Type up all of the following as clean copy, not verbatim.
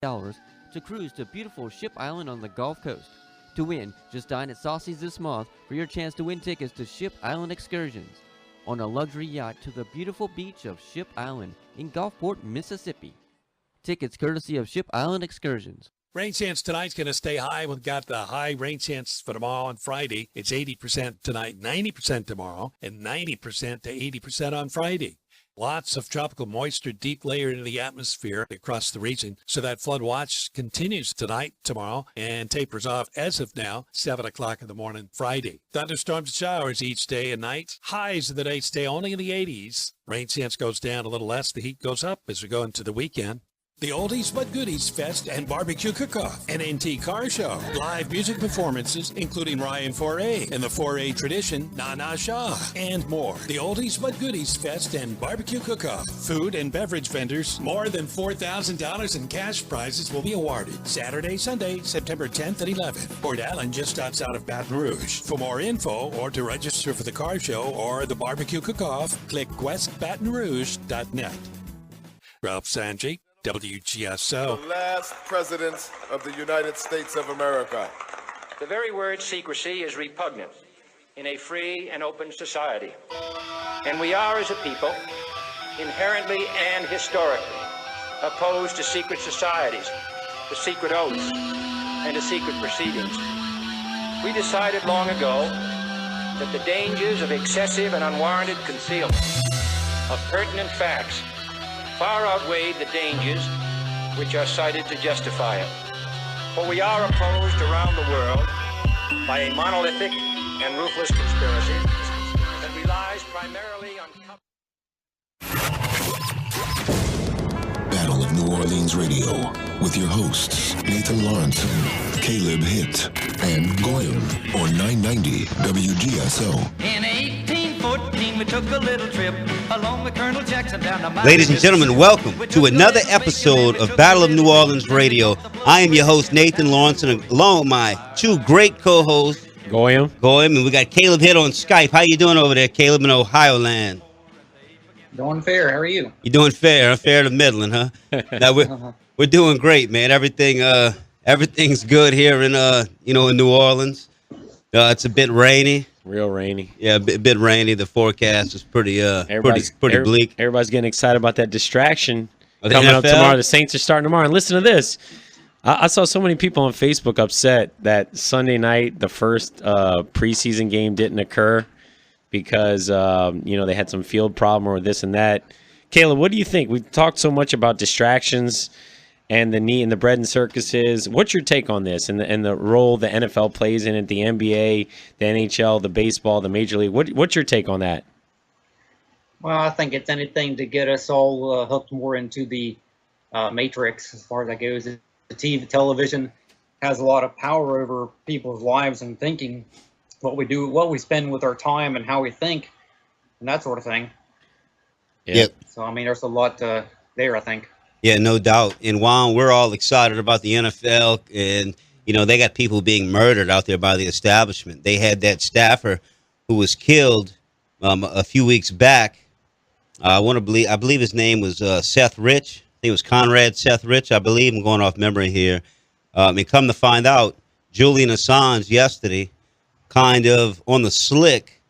to cruise to beautiful Ship Island on the Gulf Coast. To win, just dine at Saucy's this month for your chance to win tickets to Ship Island excursions on a luxury yacht to the beautiful beach of Ship Island in Gulfport, Mississippi. Tickets courtesy of Ship Island Excursions. Rain chance tonight's going to stay high. We've got the high rain chance for tomorrow and Friday. It's 80% tonight, 90% tomorrow, and 90% to 80% on Friday. Lots of tropical moisture deep layered into the atmosphere across the region. So that flood watch continues tonight, tomorrow, and tapers off as of now, 7 o'clock in the morning, Friday. Thunderstorms and showers each day and night. Highs of the day stay only in the 80s. Rain chance goes down a little less. The heat goes up as we go into the weekend. The Oldies But Goodies Fest and Barbecue Cook-Off, an NT car show, live music performances including Ryan Foray and the Foray Tradition, Nana Shah, and more. The Oldies But Goodies Fest and Barbecue Cook-Off, food and beverage vendors, more than $4,000 in cash prizes will be awarded. Saturday, Sunday, September 10th and 11th. Port Allen, just outside of Baton Rouge. For more info or to register for the car show or the Barbecue Cook-Off, click westbatonrouge.net. Ralph Sanji, WGSO. The last president of the United States of America. The very word secrecy is repugnant in a free and open society. And we are, as a people, inherently and historically opposed to secret societies, to secret oaths, and to secret proceedings. We decided long ago that the dangers of excessive and unwarranted concealment of pertinent facts far outweighed the dangers which are cited to justify it. For we are opposed around the world by a monolithic and ruthless conspiracy that relies primarily on... Battle of New Orleans Radio with your hosts Nathan Lawrenson, Caleb Hitt, and Goyam on 990 WGSO. In 1814, we took a little trip along with Colonel Jackson down the mountain. Ladies and gentlemen, welcome to another episode of Battle of New Orleans Radio. I am your host, Nathan Lawrenson, along with my two great co-hosts, Goyam, and we got Caleb Hitt on Skype. How you doing over there, Caleb, in Ohio land? Doing fair. How are you? You doing fair to Midland, huh? Now we're doing great, man. Everything's good here in in New Orleans. It's a bit rainy. Real rainy. Yeah, a bit rainy. The forecast is pretty bleak. Everybody's getting excited about that distraction coming up tomorrow. The Saints are starting tomorrow. And listen to this. I saw so many people on Facebook upset that Sunday night, the first preseason game didn't occur because, they had some field problem or this and that. Caleb, what do you think? We've talked so much about distractions and the need and the bread and circuses. What's your take on this and the role the NFL plays in it, the NBA, the NHL, the baseball, the Major League? What's your take on that? Well, I think it's anything to get us all hooked more into the matrix as far as that goes. The television has a lot of power over people's lives and thinking, what we do, what we spend with our time and how we think and that sort of thing. Yep. So, there's a lot there, I think. Yeah, no doubt. And while we're all excited about the NFL and, they got people being murdered out there by the establishment. They had that staffer who was killed a few weeks back. I believe his name was Seth Rich. I think it was Conrad Seth Rich, I believe. I'm going off memory here. And come to find out, Julian Assange yesterday kind of on the slick,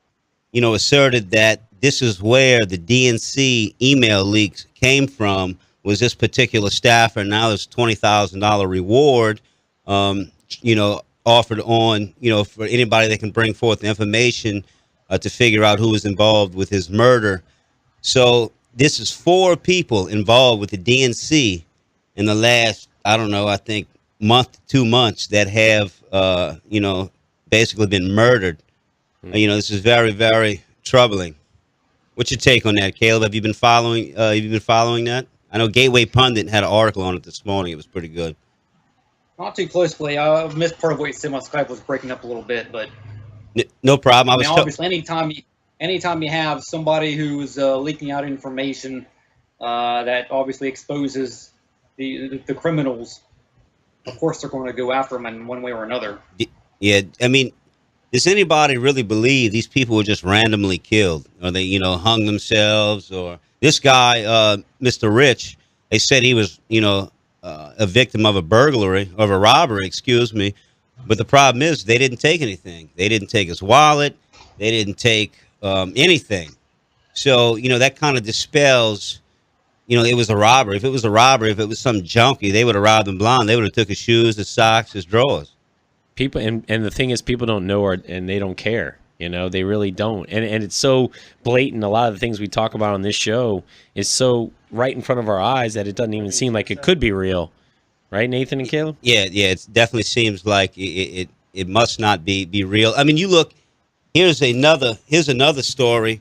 asserted that this is where the DNC email leaks came from, was this particular staffer. Now there's $20,000 reward, offered on, for anybody that can bring forth the information to figure out who was involved with his murder. So this is 4 people involved with the DNC in the last, I think month to 2 months that have, basically been murdered. This is very, very troubling. What's your take on that, Caleb? Have you been following that? I know Gateway Pundit had an article on it this morning. It was pretty good. Not too closely. I missed part of what you said. My Skype was breaking up a little bit, but no problem. Obviously, anytime you have somebody who's leaking out information that obviously exposes the criminals, of course they're going to go after them in one way or another. Yeah, does anybody really believe these people were just randomly killed, or they, hung themselves? Or this guy, Mr. Rich, they said he was, a victim of a burglary, of a robbery, excuse me. But the problem is they didn't take anything. They didn't take his wallet. They didn't take anything. So, that kind of dispels, it was a robbery. If it was a robbery, if it was some junkie, they would have robbed him blind. They would have took his shoes, his socks, his drawers. People, and the thing is, people don't know and they don't care. They really don't. And it's so blatant. A lot of the things we talk about on this show is so right in front of our eyes that it doesn't even seem like it could be real. Right, Nathan and Caleb? Yeah, it definitely seems like it must not be real. I mean, you look, here's another story.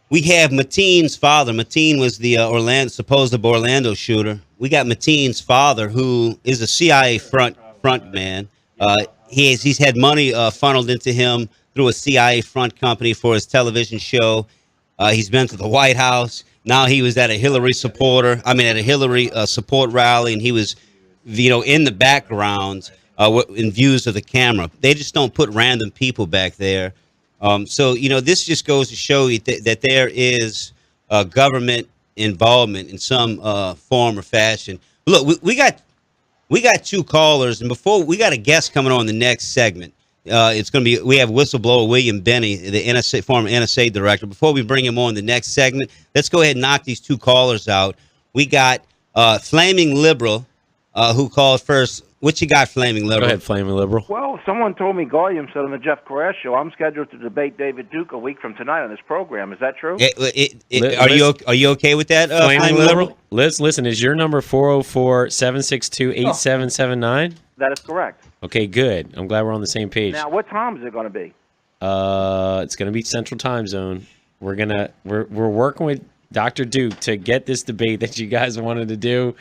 We have Mateen's father. Mateen was the supposed Orlando shooter. We got Mateen's father, who is a CIA front man. He's had money funneled into him through a CIA front company for his television show. He's been to the White House. Now he was at a Hillary support rally, and he was, in the background in views of the camera. They just don't put random people back there. So this just goes to show you that there is government involvement in some form or fashion. Look, we got two callers, and before we got a guest coming on the next segment. It's going to be, we have whistleblower William Binney, the NSA, former NSA director. Before we bring him on the next segment, let's go ahead and knock these two callers out. We got Flaming Liberal, who called first. What you got, Flaming Liberal? Go ahead, Flaming Liberal. Well, someone told me Goyam said on the Jeff Koresh show, I'm scheduled to debate David Duke a week from tonight on this program. Is that true? Are you okay with that, Flaming Liberal? Listen, is your number 404-762-8779? That is correct. Okay, good. I'm glad we're on the same page. Now, what time is it going to be? It's going to be Central Time Zone. We're working with Dr. Duke to get this debate that you guys wanted to do.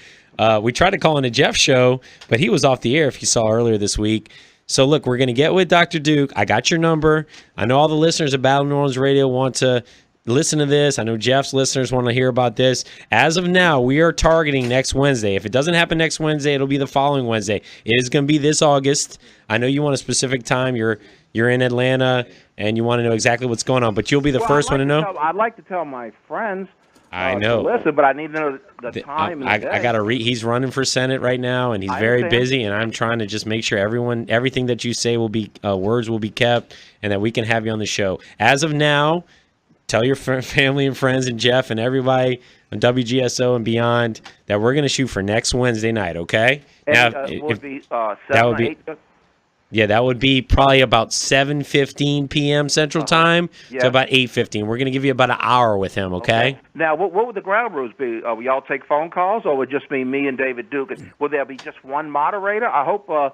We tried to call in a Jeff show, but he was off the air, if you saw earlier this week. So, look, we're going to get with Dr. Duke. I got your number. I know all the listeners of Battle New Orleans Radio want to listen to this. I know Jeff's listeners want to hear about this. As of now, we are targeting next Wednesday. If it doesn't happen next Wednesday, it'll be the following Wednesday. It is going to be this August. I know you want a specific time. You're in Atlanta, and you want to know exactly what's going on, but you'll be the first one to know. I'd like to tell my friends. I know. Listen, but I need to know the time. I got to read. He's running for Senate right now, and he's very busy. And I'm trying to just make sure everything that you say will be words will be kept, and that we can have you on the show. As of now, tell your family and friends and Jeff and everybody on WGSO and beyond that we're going to shoot for next Wednesday night. Okay? And, now, that would be probably about 7:15 p.m. Central Time to about 8:15. We're going to give you about an hour with him, okay? Now, what would the ground rules be? Will y'all take phone calls, or would it just be me and David Duke? Will there be just one moderator? I hope, I'd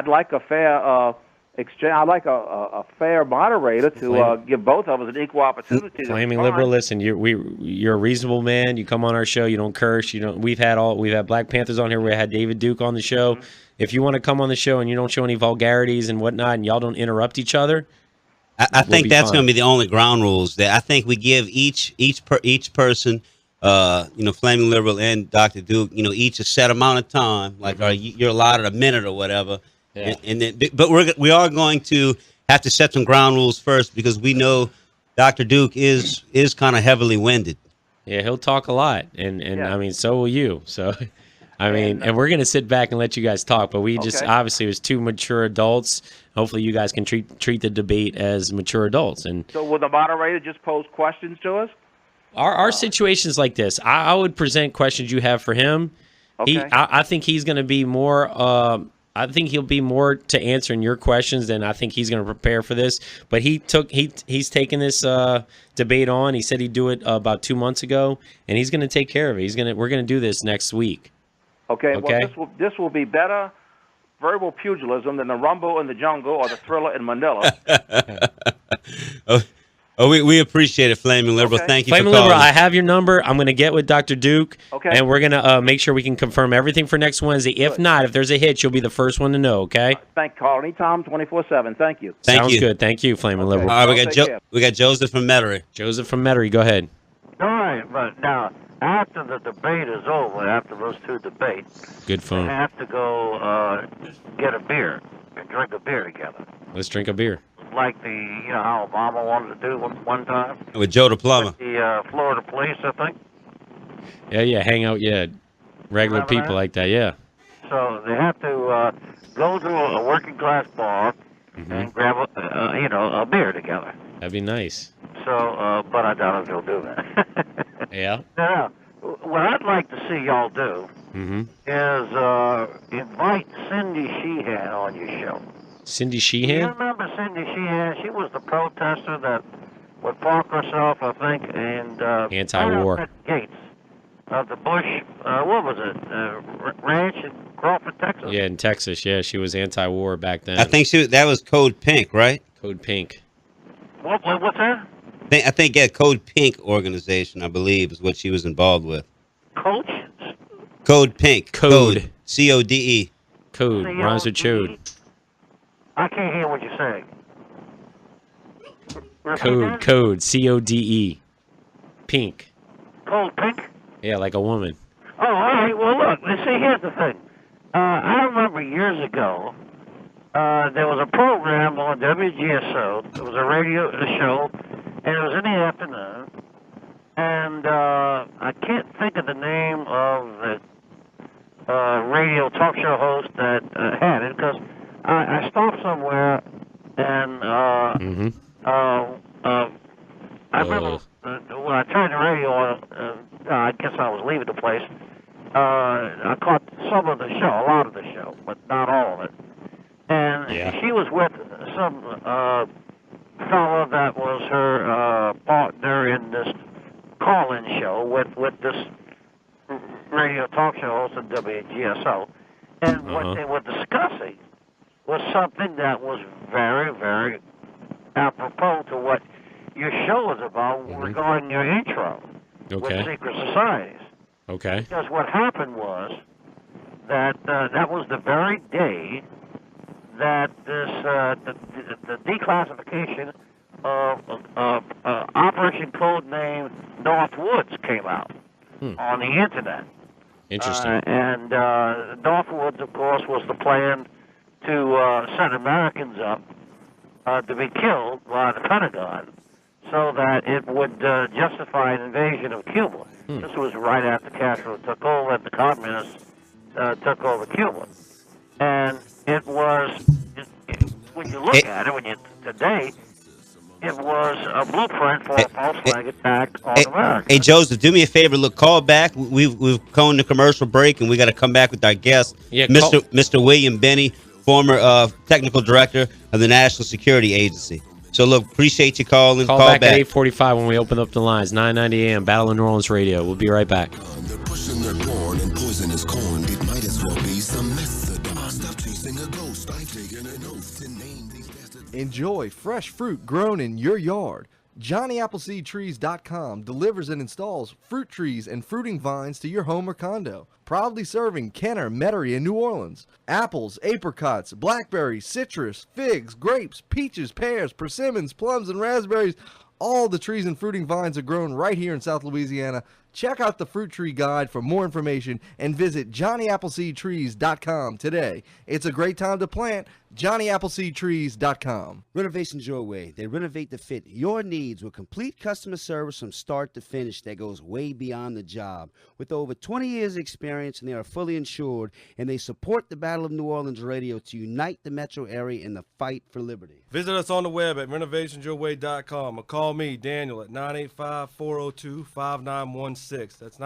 like a fair exchange. I'd like a fair moderator to give both of us an equal opportunity. Flaming Liberal, listen, you're a reasonable man. You come on our show. You don't curse. We've had Black Panthers on here. We had David Duke on the show. Mm-hmm. If you want to come on the show and you don't show any vulgarities and whatnot, and y'all don't interrupt each other, I think that's going to be the only ground rules. That I think we give each person, Flaming Liberal and Dr. Duke, each a set amount of time. Like, you're allotted a minute or whatever. Yeah. And then, but we are going to have to set some ground rules first, because we know Dr. Duke is kind of heavily winded. Yeah, he'll talk a lot, and I mean, so will you. So. I mean, and we're going to sit back and let you guys talk, but we just obviously was two mature adults. Hopefully you guys can treat the debate as mature adults. And so will the moderator just pose questions to us? Our situation's like this. I would present questions you have for him. Okay. I think he's going to be more I think he'll be more to answering your questions than I think he's going to prepare for this. But he's taken this debate on. He said he'd do it about 2 months ago, and he's going to take care of it. We're going to do this next week. Okay. Well, this will be better verbal pugilism than the Rumble in the Jungle or the Thriller in Manila. We appreciate it, Flaming Liberal. Okay. Thank you Flaming for calling. Liberal, I have your number. I'm going to get with Dr. Duke, and we're going to make sure we can confirm everything for next Wednesday. If not, if there's a hitch, you'll be the first one to know, okay? Call anytime, 24/7. Thank you. Sounds good. Thank you, Flaming Liberal. All right, we got Joseph from Metairie. Joseph from Metairie, go ahead. All right, but now, after the debate is over, after those two debates, good phone. We have to go get a beer and drink a beer together. Let's drink a beer. Like how Obama wanted to do one time. With Joe the plumber. With the Florida police, I think. Yeah, hang out, yeah. Regular Remember people that? like that, yeah. So they have to go to a working class bar and grab a beer together. That'd be nice. So, but I doubt if they'll do that. Yeah. Now, what I'd like to see y'all do is invite Cindy Sheehan on your show. Cindy Do you Sheehan? remember Cindy Sheehan? She was the protester that would park herself, I think, and Anti-war. Gates of the Bush. What was it? Ranch in Crawford, Texas. Yeah, in Texas. Yeah, she was anti-war back then. I think that was Code Pink, right? Code Pink. What's that? I think Code Pink organization, I believe, is what she was involved with. Coach? Code Pink. Code. C-O-D-E. Code. Rhymes with chode. I can't hear what you're saying. Code. C-O-D-E. Pink. Code Pink? Yeah, like a woman. Oh, all right. Well, look. See, here's the thing. I remember years ago, there was a program on WGSO. It was a radio show, and it was in the afternoon. And I can't think of the name of the radio talk show host that had it, because I stopped somewhere, and I remember when I turned the radio on, I guess I was leaving the place. I caught some of the show, a lot of the show, but not all of it. And she was with some fellow that was her partner in this call-in show with this radio talk show host at WGSO. And what they were discussing was something that was very, very apropos to what your show is about regarding your intro with secret societies. Okay. Because what happened was that that was the very day that this the declassification of Operation Codename Northwoods came out on the internet. Interesting. And Northwoods, of course, was the plan to set Americans up to be killed by the Pentagon, so that it would justify an invasion of Cuba. This was right after Castro took over and the communists took over Cuba. And it was, when you look at it, today, it was a blueprint for a false flag attack on America. Hey, Joseph, do me a favor. Look, call back. We've gone to commercial break, and we got to come back with our guest, Mr. William Binney, former technical director of the National Security Agency. So, look, appreciate you calling. Call back at 8:45 when we open up the lines. 990 AM, Battle of New Orleans Radio. We'll be right back. They're pushing their corn and poisonous corn. It might as well be some methadone. Stop chasing a ghost. I've taken an oath to name these bastards. Enjoy fresh fruit grown in your yard. JohnnyAppleseedTrees.com delivers and installs fruit trees and fruiting vines to your home or condo. Proudly serving Kenner, Metairie, and New Orleans. Apples, apricots, blackberries, citrus, figs, grapes, peaches, pears, persimmons, plums, and raspberries. All the trees and fruiting vines are grown right here in South Louisiana. Check out the Fruit Tree Guide for more information and visit JohnnyAppleseedTrees.com today. It's a great time to plant. JohnnyAppleseedTrees.com. Renovations Your Way. They renovate to fit your needs with complete customer service from start to finish that goes way beyond the job. With over 20 years experience, and they are fully insured, and they support the Battle of New Orleans Radio to unite the metro area in the fight for liberty. Visit us on the web at renovationsyourway.com or call me, Daniel, at 985-402-5916. That's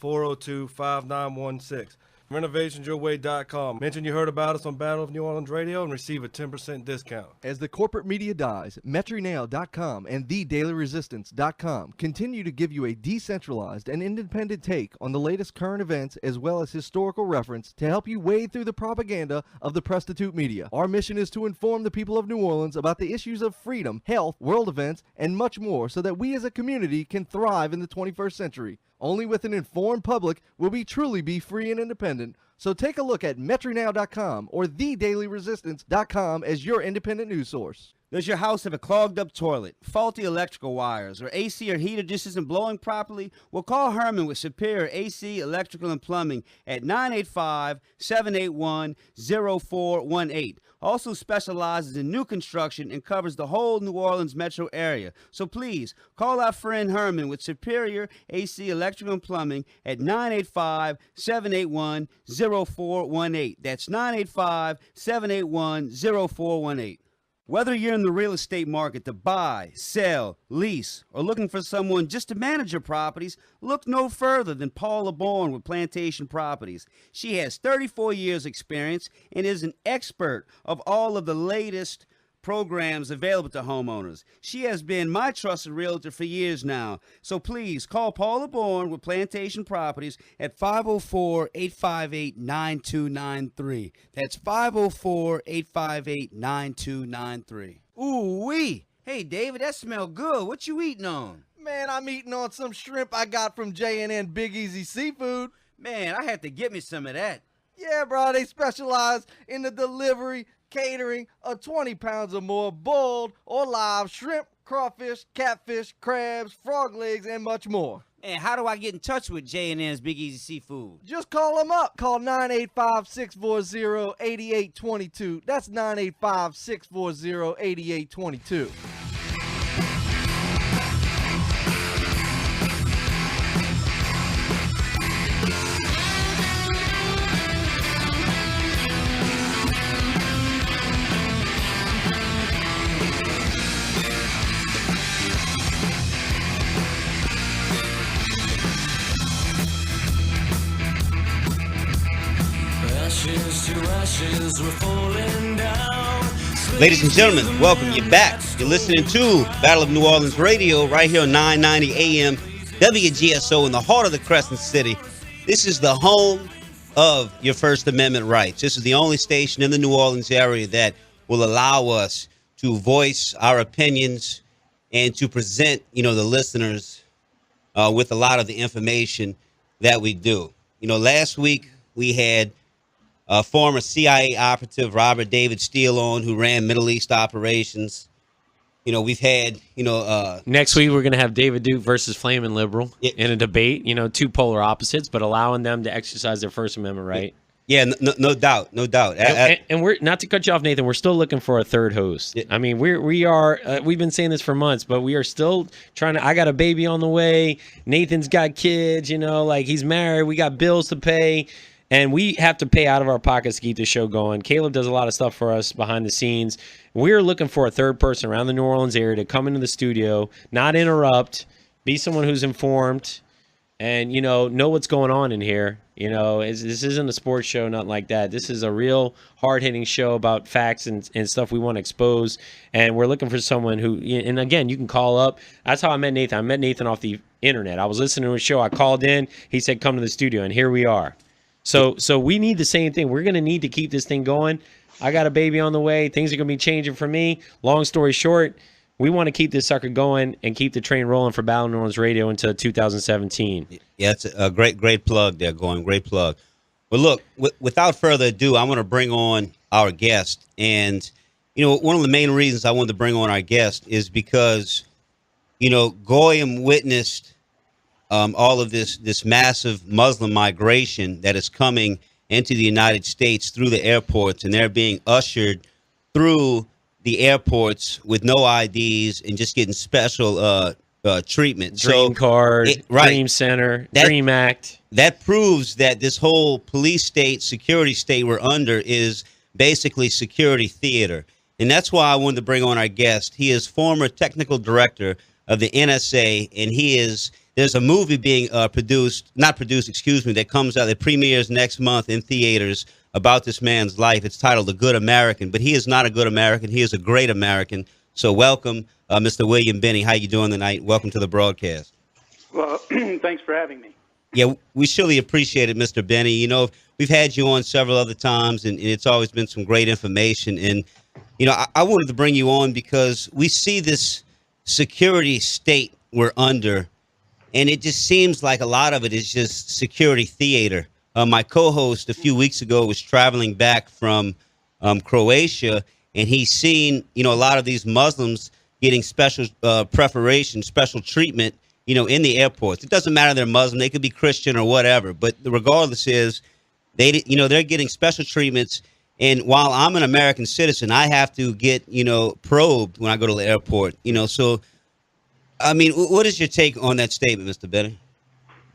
985-402-5916. renovationsyourway.com. Mention you heard about us on Battle of New Orleans Radio and receive a 10% discount. As the corporate media dies, MetroNow.com and TheDailyResistance.com continue to give you a decentralized and independent take on the latest current events as well as historical reference to help you wade through the propaganda of the prostitute media. Our mission is to inform the people of New Orleans about the issues of freedom, health, world events, and much more so that we as a community can thrive in the 21st century. Only with an informed public will we truly be free and independent. So take a look at MetroNow.com or TheDailyResistance.com as your independent news source. Does your house have a clogged up toilet, faulty electrical wires, or AC or heater just isn't blowing properly? Well, call Herman with Superior AC, Electrical, and Plumbing at 985-781-0418. Also specializes in new construction and covers the whole New Orleans metro area. So please, call our friend Herman with Superior AC, Electrical, and Plumbing at 985-781-0418. That's 985-781-0418. Whether you're in the real estate market to buy, sell, lease, or looking for someone just to manage your properties, look no further than Paula Bourne with Plantation Properties. She has 34 years experience and is an expert of all of the latest programs available to homeowners. She has been my trusted realtor for years now. So please call Paula Bourne with Plantation Properties at 504-858-9293. That's 504-858-9293. Ooh-wee. Hey, David, that smell good. What you eating on? Man, I'm eating on some shrimp I got from J&N Big Easy Seafood. Man, I had to get me some of that. Yeah, bro, they specialize in the delivery, catering of 20 pounds or more boiled or live shrimp, crawfish, catfish, crabs, frog legs, and much more. And how do I get in touch with J&N's Big Easy Seafood? Just call them up. Call 985-640-8822. That's 985-640-8822. Ladies and gentlemen, welcome you back. You're listening to Battle of New Orleans Radio right here on 990 AM WGSO in the heart of the Crescent City. This is the home of your First Amendment rights. This is the only station in the New Orleans area that will allow us to voice our opinions and to present, the listeners with a lot of the information that we do. Last week we had former CIA operative Robert David Steele on, who ran Middle East operations. We've had, next week we're going to have David Duke versus Flamin' Liberal in a debate, two polar opposites, but allowing them to exercise their First Amendment right. Yeah, no doubt. And we're, not to cut you off, Nathan, we're still looking for a third host. I mean, we've been saying this for months, but we are still trying to, I got a baby on the way. Nathan's got kids, he's married. We got bills to pay. And we have to pay out of our pockets to keep the show going. Caleb does a lot of stuff for us behind the scenes. We're looking for a third person around the New Orleans area to come into the studio, not interrupt, be someone who's informed, and, know what's going on in here. This isn't a sports show, nothing like that. This is a real hard-hitting show about facts and stuff we want to expose. And we're looking for someone who, and again, you can call up. That's how I met Nathan. I met Nathan off the internet. I was listening to a show. I called in. He said, come to the studio, and here we are. So we need the same thing. We're going to need to keep this thing going. I got a baby on the way. Things are going to be changing for me. Long story short, we want to keep this sucker going and keep the train rolling for Battle of New Orleans Radio until 2017. Yeah, it's a great plug there, going. Great plug. But look, without further ado, I want to bring on our guest. And, one of the main reasons I wanted to bring on our guest is because, Goyim witnessed all of this massive Muslim migration that is coming into the United States through the airports, and they're being ushered through the airports with no IDs and just getting special treatment. Dream card, Dream Center, Dream Act. That proves that this whole police state, security state we're under is basically security theater. And that's why I wanted to bring on our guest. He is former technical director of the NSA, and there's a movie being that comes out, that premieres next month in theaters about this man's life. It's titled The Good American, but he is not a good American. He is a great American. So welcome, Mr. William Binney. How you doing tonight? Welcome to the broadcast. Well, thanks for having me. Yeah, we surely appreciate it, Mr. Binney. We've had you on several other times, and it's always been some great information. And, I wanted to bring you on because we see this security state we're under, and it just seems like a lot of it is just security theater. My co-host a few weeks ago was traveling back from Croatia, and he's seen, a lot of these Muslims getting special preparation, special treatment, in the airports. It doesn't matter they're Muslim; they could be Christian or whatever. But regardless, they're getting special treatments. And while I'm an American citizen, I have to get probed when I go to the airport. So, I mean, what is your take on that statement, Mr. Binney?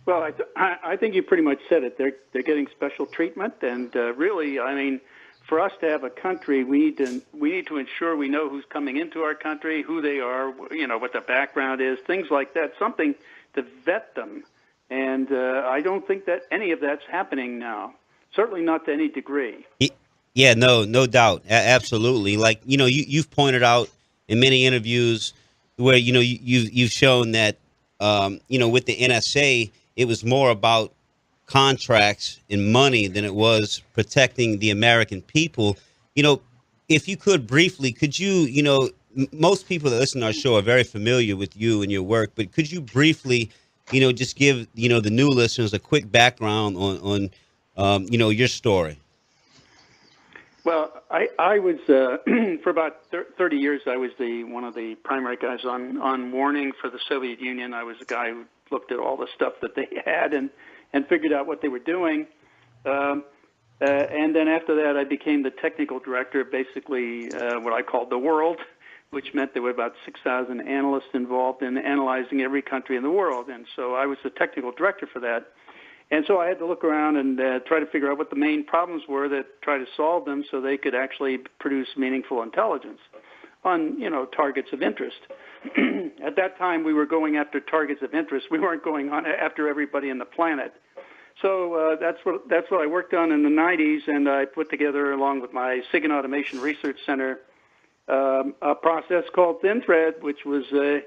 Well, I think you pretty much said it. They're getting special treatment, and really, I mean, for us to have a country, we need to ensure we know who's coming into our country, who they are, what their background is, things like that, something to vet them. And I don't think that any of that's happening now. Certainly not to any degree. Yeah, no doubt, absolutely. Like you've pointed out in many interviews where you've shown that with the NSA, it was more about contracts and money than it was protecting the American people. If you could briefly, could you, most people that listen to our show are very familiar with you and your work, but could you briefly, just give, the new listeners a quick background on your story? Well, I was, for about 30 years, I was one of the primary guys on warning for the Soviet Union. I was the guy who looked at all the stuff that they had and figured out what they were doing. And then after that, I became the technical director, basically what I called the world, which meant there were about 6,000 analysts involved in analyzing every country in the world. And so I was the technical director for that. And so I had to look around and try to figure out what the main problems were that try to solve them so they could actually produce meaningful intelligence on, targets of interest. At that time, we were going after targets of interest. We weren't going on after everybody on the planet. So that's what I worked on in the 90s, and I put together, along with my SIG and Automation Research Center, a process called Thin Thread, which was a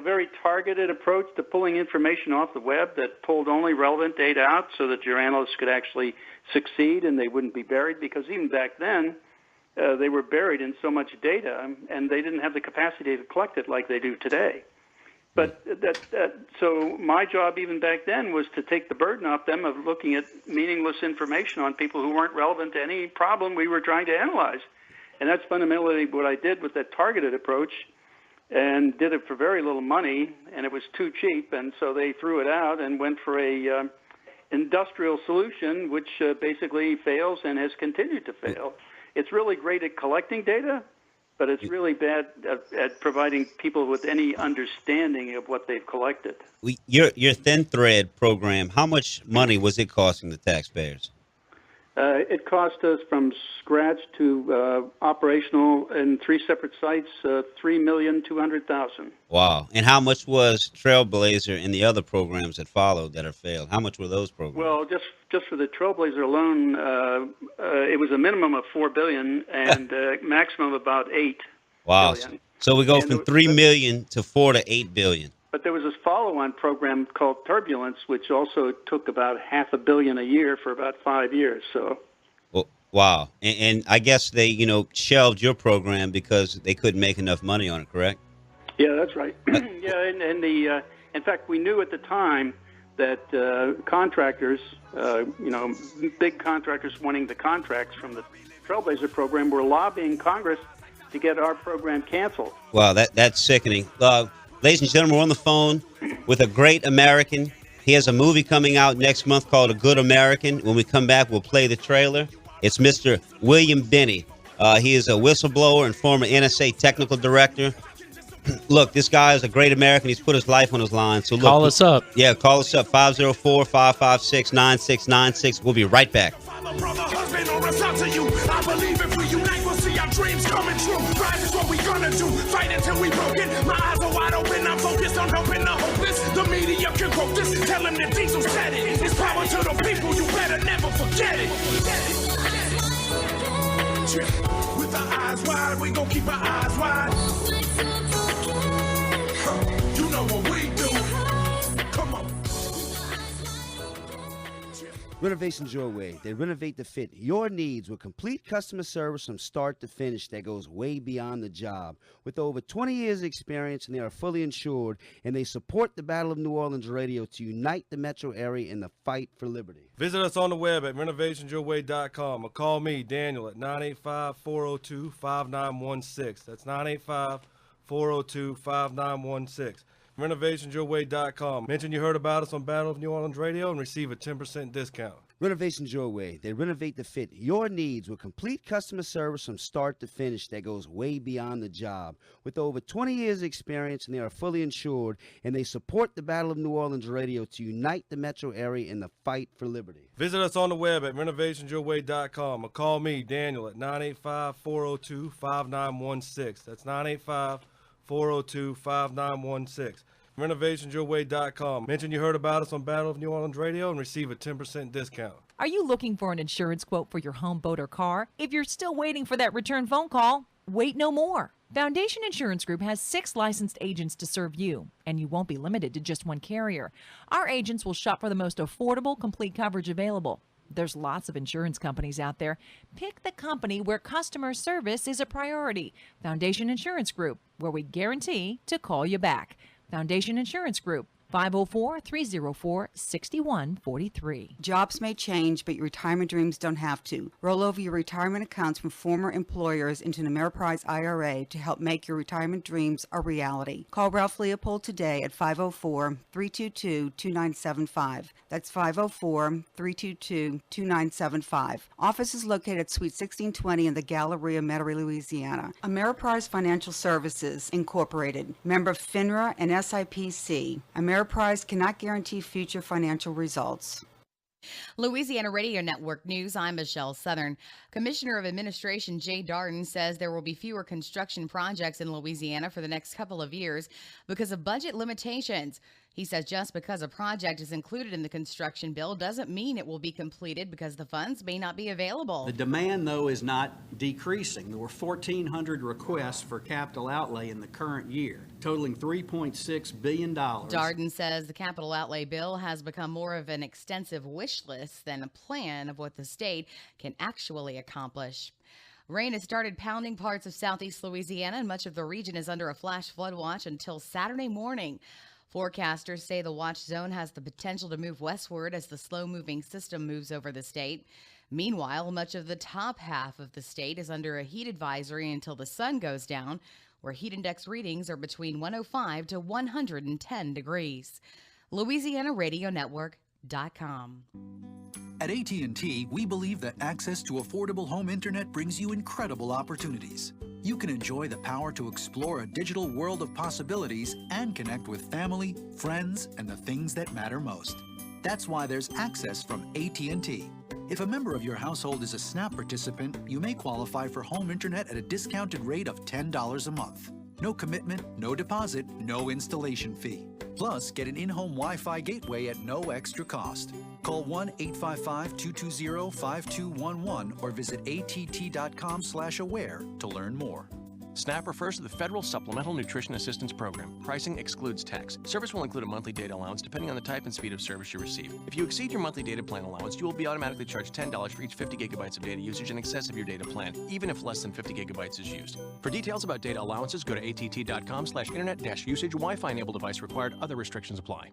very targeted approach to pulling information off the web that pulled only relevant data out so that your analysts could actually succeed and they wouldn't be buried, because even back then, they were buried in so much data, and they didn't have the capacity to collect it like they do today. But so my job even back then was to take the burden off them of looking at meaningless information on people who weren't relevant to any problem we were trying to analyze. And that's fundamentally what I did with that targeted approach, and did it for very little money, and it was too cheap, and so they threw it out and went for a industrial solution, which basically fails and has continued to fail. It's really great at collecting data, but it's really bad at providing people with any understanding of what they've collected. Your Thin Thread program, how much money was it costing the taxpayers? It cost us from scratch to operational in 3 separate sites, $3,200,000. Wow. And how much was Trailblazer and the other programs that followed that have failed? How much were those programs? Well, just for the Trailblazer alone, it was a minimum of $4 billion and maximum of about $8 billion. So we go from $3 million to $4 to $8 billion. But there was this follow-on program called Turbulence, which also took about $500 million a year for about 5 years. So, well, wow, and I guess they, shelved your program because they couldn't make enough money on it, correct? Yeah, that's right. Yeah, and in fact, we knew at the time that contractors, big contractors wanting the contracts from the Trailblazer program were lobbying Congress to get our program canceled. Wow, that's sickening. Ladies and gentlemen, we're on the phone with a great American. He has a movie coming out next month called A Good American. When we come back, we'll play the trailer. It's Mr. William Binney. He is a whistleblower and former NSA technical director. Look, this guy is a great American. He's put his life on his line. So look, call us up. Yeah, call us up, 504-556-9696. We'll be right back. Brother, husband, or a son to you. I believe if we unite, we'll see our dreams coming true. Rise is what we gonna do. Fight until we broken. My eyes are wide open. I'm focused on helping the hopeless. The media can quote this. Tell them that Diesel said it. It's power to the people. You better never forget it. With our eyes wide, we gon' keep our eyes wide. You know what we do. Come on. Renovations Your Way. They renovate to fit your needs with complete customer service from start to finish that goes way beyond the job. With over 20 years of experience, and they are fully insured, and they support the Battle of New Orleans Radio to unite the metro area in the fight for liberty. Visit us on the web at renovationsyourway.com or call me, Daniel, at 985-402-5916. That's 985-402-5916. Renovationsyourway.com. Mention you heard about us on Battle of New Orleans Radio and receive a 10% discount. Renovations Your Way. They renovate to fit your needs with complete customer service from start to finish that goes way beyond the job. With over 20 years of experience, and they are fully insured, and they support the Battle of New Orleans Radio to unite the metro area in the fight for liberty. Visit us on the web at renovationsyourway.com or call me, Daniel, at 985-402-5916. That's 985-402-5916. Renovationsyourway.com. Mention you heard about us on Battle of New Orleans Radio and receive a 10% discount. Are you looking for an insurance quote for your home, boat, or car? If you're still waiting for that return phone call, wait no more. Foundation Insurance Group has 6 licensed agents to serve you, and you won't be limited to just one carrier. Our agents will shop for the most affordable, complete coverage available. There's lots of insurance companies out there. Pick the company where customer service is a priority. Foundation Insurance Group, where we guarantee to call you back. Foundation Insurance Group, 504-304-6143. Jobs may change, but your retirement dreams don't have to. Roll over your retirement accounts from former employers into an Ameriprise IRA to help make your retirement dreams a reality. Call Ralph Leopold today at 504-322-2975. That's 504-322-2975. Office is located at Suite 1620 in the Galleria, Metairie, Louisiana. Ameriprise Financial Services, Incorporated. Member FINRA and SIPC. Ameriprise cannot guarantee future financial results. Louisiana Radio Network News, I'm Michelle Southern. Commissioner of Administration Jay Darden says there will be fewer construction projects in Louisiana for the next couple of years because of budget limitations. He says just because a project is included in the construction bill doesn't mean it will be completed because the funds may not be available. The demand, though, is not decreasing. There were 1,400 requests for capital outlay in the current year, totaling $3.6 billion. Darden says the capital outlay bill has become more of an extensive wish list than a plan of what the state can actually accomplish. Rain has started pounding parts of southeast Louisiana, and much of the region is under a flash flood watch until Saturday morning. Forecasters say the watch zone has the potential to move westward as the slow-moving system moves over the state. Meanwhile, much of the top half of the state is under a heat advisory until the sun goes down, where heat index readings are between 105 to 110 degrees. LouisianaRadioNetwork.com. At AT&T, we believe that access to affordable home internet brings you incredible opportunities. You can enjoy the power to explore a digital world of possibilities and connect with family, friends, and the things that matter most. That's why there's access from AT&T. If a member of your household is a SNAP participant, you may qualify for home internet at a discounted rate of $10 a month. No commitment, no deposit, no installation fee. Plus, get an in-home Wi-Fi gateway at no extra cost. Call 1-855-220-5211 or visit att.com/aware to learn more. SNAP refers to the Federal Supplemental Nutrition Assistance Program. Pricing excludes tax. Service will include a monthly data allowance depending on the type and speed of service you receive. If you exceed your monthly data plan allowance, you will be automatically charged $10 for each 50 gigabytes of data usage in excess of your data plan, even if less than 50 gigabytes is used. For details about data allowances, go to att.com/internet-usage. Wi-Fi enabled device required. Other restrictions apply.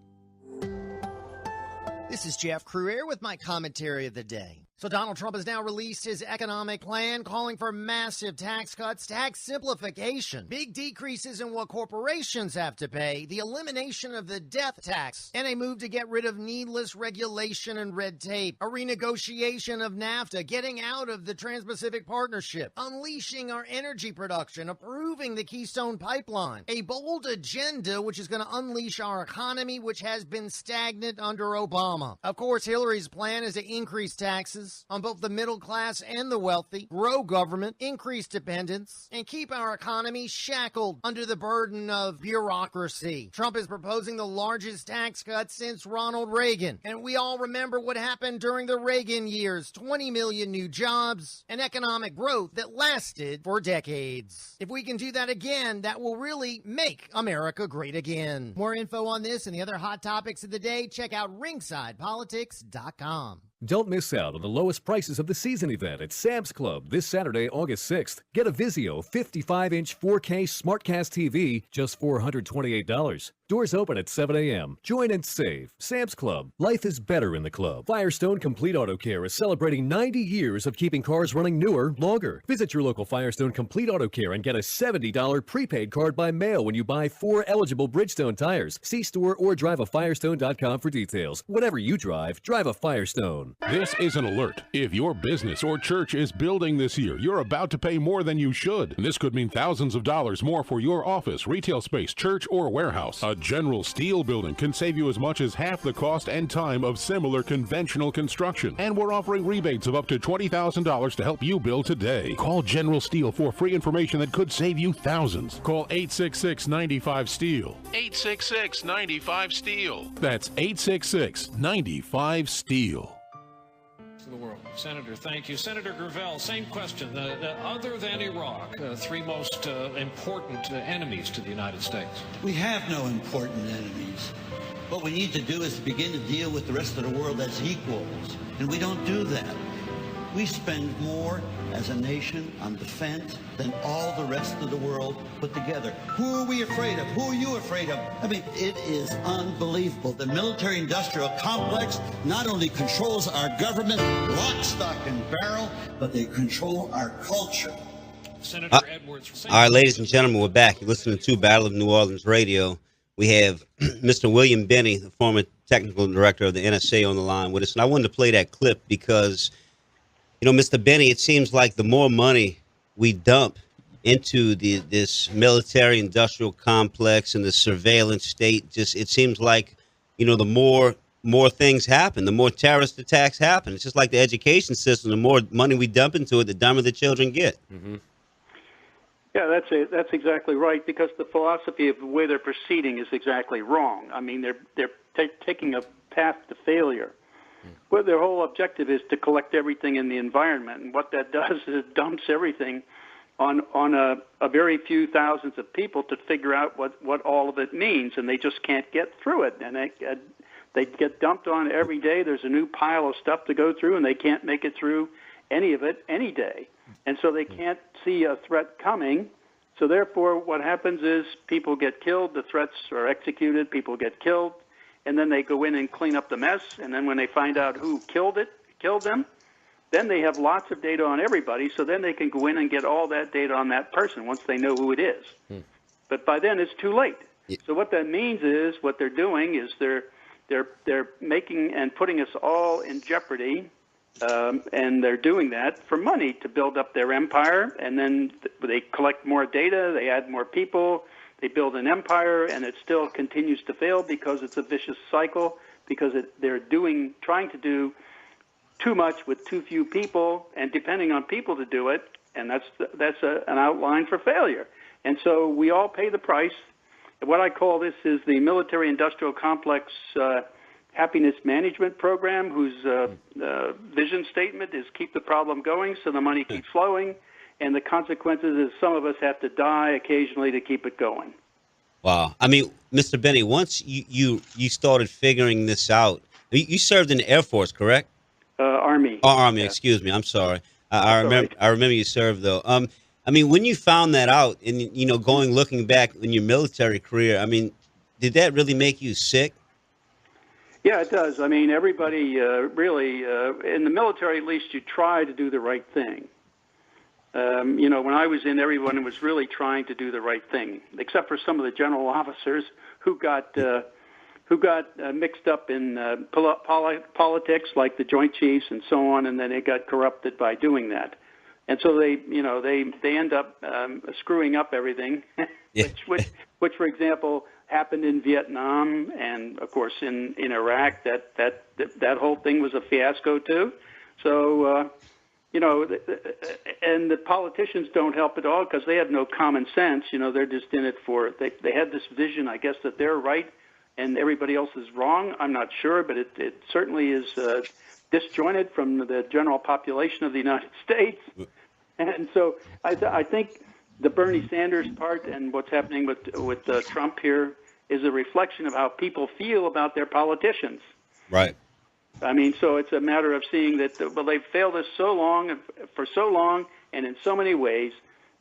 This is Jeff Cruier with my commentary of the day. So Donald Trump has now released his economic plan calling for massive tax cuts, tax simplification, big decreases in what corporations have to pay, the elimination of the death tax, and a move to get rid of needless regulation and red tape, a renegotiation of NAFTA, getting out of the Trans-Pacific Partnership, unleashing our energy production, approving the Keystone Pipeline, a bold agenda which is going to unleash our economy, which has been stagnant under Obama. Of course, Hillary's plan is to increase taxes on both the middle class and the wealthy, grow government, increase dependence, and keep our economy shackled under the burden of bureaucracy. Trump is proposing the largest tax cut since Ronald Reagan. And we all remember what happened during the Reagan years. 20 million new jobs and economic growth that lasted for decades. If we can do that again, that will really make America great again. More info on this and the other hot topics of the day, check out ringsidepolitics.com. Don't miss out on the lowest prices of the season event at Sam's Club this Saturday, August 6th. Get a Vizio 55-inch 4K SmartCast TV, just $428. Doors open at 7 a.m. Join and save. Sam's Club. Life is better in the club. Firestone Complete Auto Care is celebrating 90 years of keeping cars running newer, longer. Visit your local Firestone Complete Auto Care and get a $70 prepaid card by mail when you buy 4 eligible Bridgestone tires. See store or drive a Firestone.com for details. Whatever you drive a Firestone. This is an alert. If your business or church is building this year, you're about to pay more than you should. This could mean thousands of dollars more for your office, retail space, church, or warehouse. A General Steel building can save you as much as half the cost and time of similar conventional construction. And we're offering rebates of up to $20,000 to help you build today. Call General Steel for free information that could save you thousands. Call 866-95-STEEL. 866-95-STEEL. That's 866-95-STEEL. The world. Senator, thank you. Senator Gravel, same question. Other than Iraq, three most important enemies to the United States. We have no important enemies. What we need to do is begin to deal with the rest of the world as equals, and we don't do that. We spend more as a nation on defense than all the rest of the world put together. Who are we afraid of? Who are you afraid of? I mean, it is unbelievable. The military-industrial complex not only controls our government, lock, stock, and barrel, but they control our culture. Senator Edwards. All right, ladies and gentlemen, we're back. You're listening to Battle of New Orleans Radio. We have Mr. William Binney, the former technical director of the NSA, on the line with us. And I wanted to play that clip because, you know, Mr. Binney, it seems like the more money we dump into this military-industrial complex and the surveillance state, it seems like, you know, the more things happen, the more terrorist attacks happen. It's just like the education system. The more money we dump into it, the dumber the children get. Mm-hmm. Yeah, that's exactly right, because the philosophy of the way they're proceeding is exactly wrong. I mean, they're taking a path to failure. Well, their whole objective is to collect everything in the environment, and what that does is it dumps everything on a very few thousands of people to figure out what all of it means, and they just can't get through it. And they get dumped on every day. There's a new pile of stuff to go through, and they can't make it through any of it any day. And so they can't see a threat coming. So therefore, what happens is people get killed, the threats are executed, people get killed, and then they go in and clean up the mess. And then when they find out who killed them, then they have lots of data on everybody. So then they can go in and get all that data on that person once they know who it is. But by then it's too late. So what that means is what they're doing is they're making and putting us all in jeopardy. And they're doing that for money to build up their empire, and then they collect more data, they add more people, they build an empire, and it still continues to fail because it's a vicious cycle, because they're trying to do too much with too few people, and depending on people to do it, and that's an outline for failure. And so we all pay the price. What I call this is the military-industrial complex happiness management program, whose vision statement is keep the problem going so the money keeps flowing, and the consequences is some of us have to die occasionally to keep it going. Wow. I mean, Mr. Binney, once you started figuring this out, you served in the Air Force, correct? Army. Oh, Army, yeah. Excuse me. I'm sorry. I remember you served, though. I mean, when you found that out and, you know, looking back in your military career, I mean, did that really make you sick? Yeah, it does. I mean, everybody really, in the military at least, you try to do the right thing. You know, when I was in, everyone was really trying to do the right thing, except for some of the general officers who got mixed up in politics, like the Joint Chiefs and so on, and then they got corrupted by doing that. And so they end up screwing up everything, which, for example, happened in Vietnam, and of course in Iraq. That whole thing was a fiasco too. So you know, and the politicians don't help at all because they have no common sense. You know, they're just in it for they have this vision, I guess, that they're right and everybody else is wrong. I'm not sure, but it certainly is disjointed from the general population of the United States. And so I think the Bernie Sanders part and what's happening with Trump here is a reflection of how people feel about their politicians. Right. I mean, so it's a matter of seeing that, well, they've failed us for so long, and in so many ways,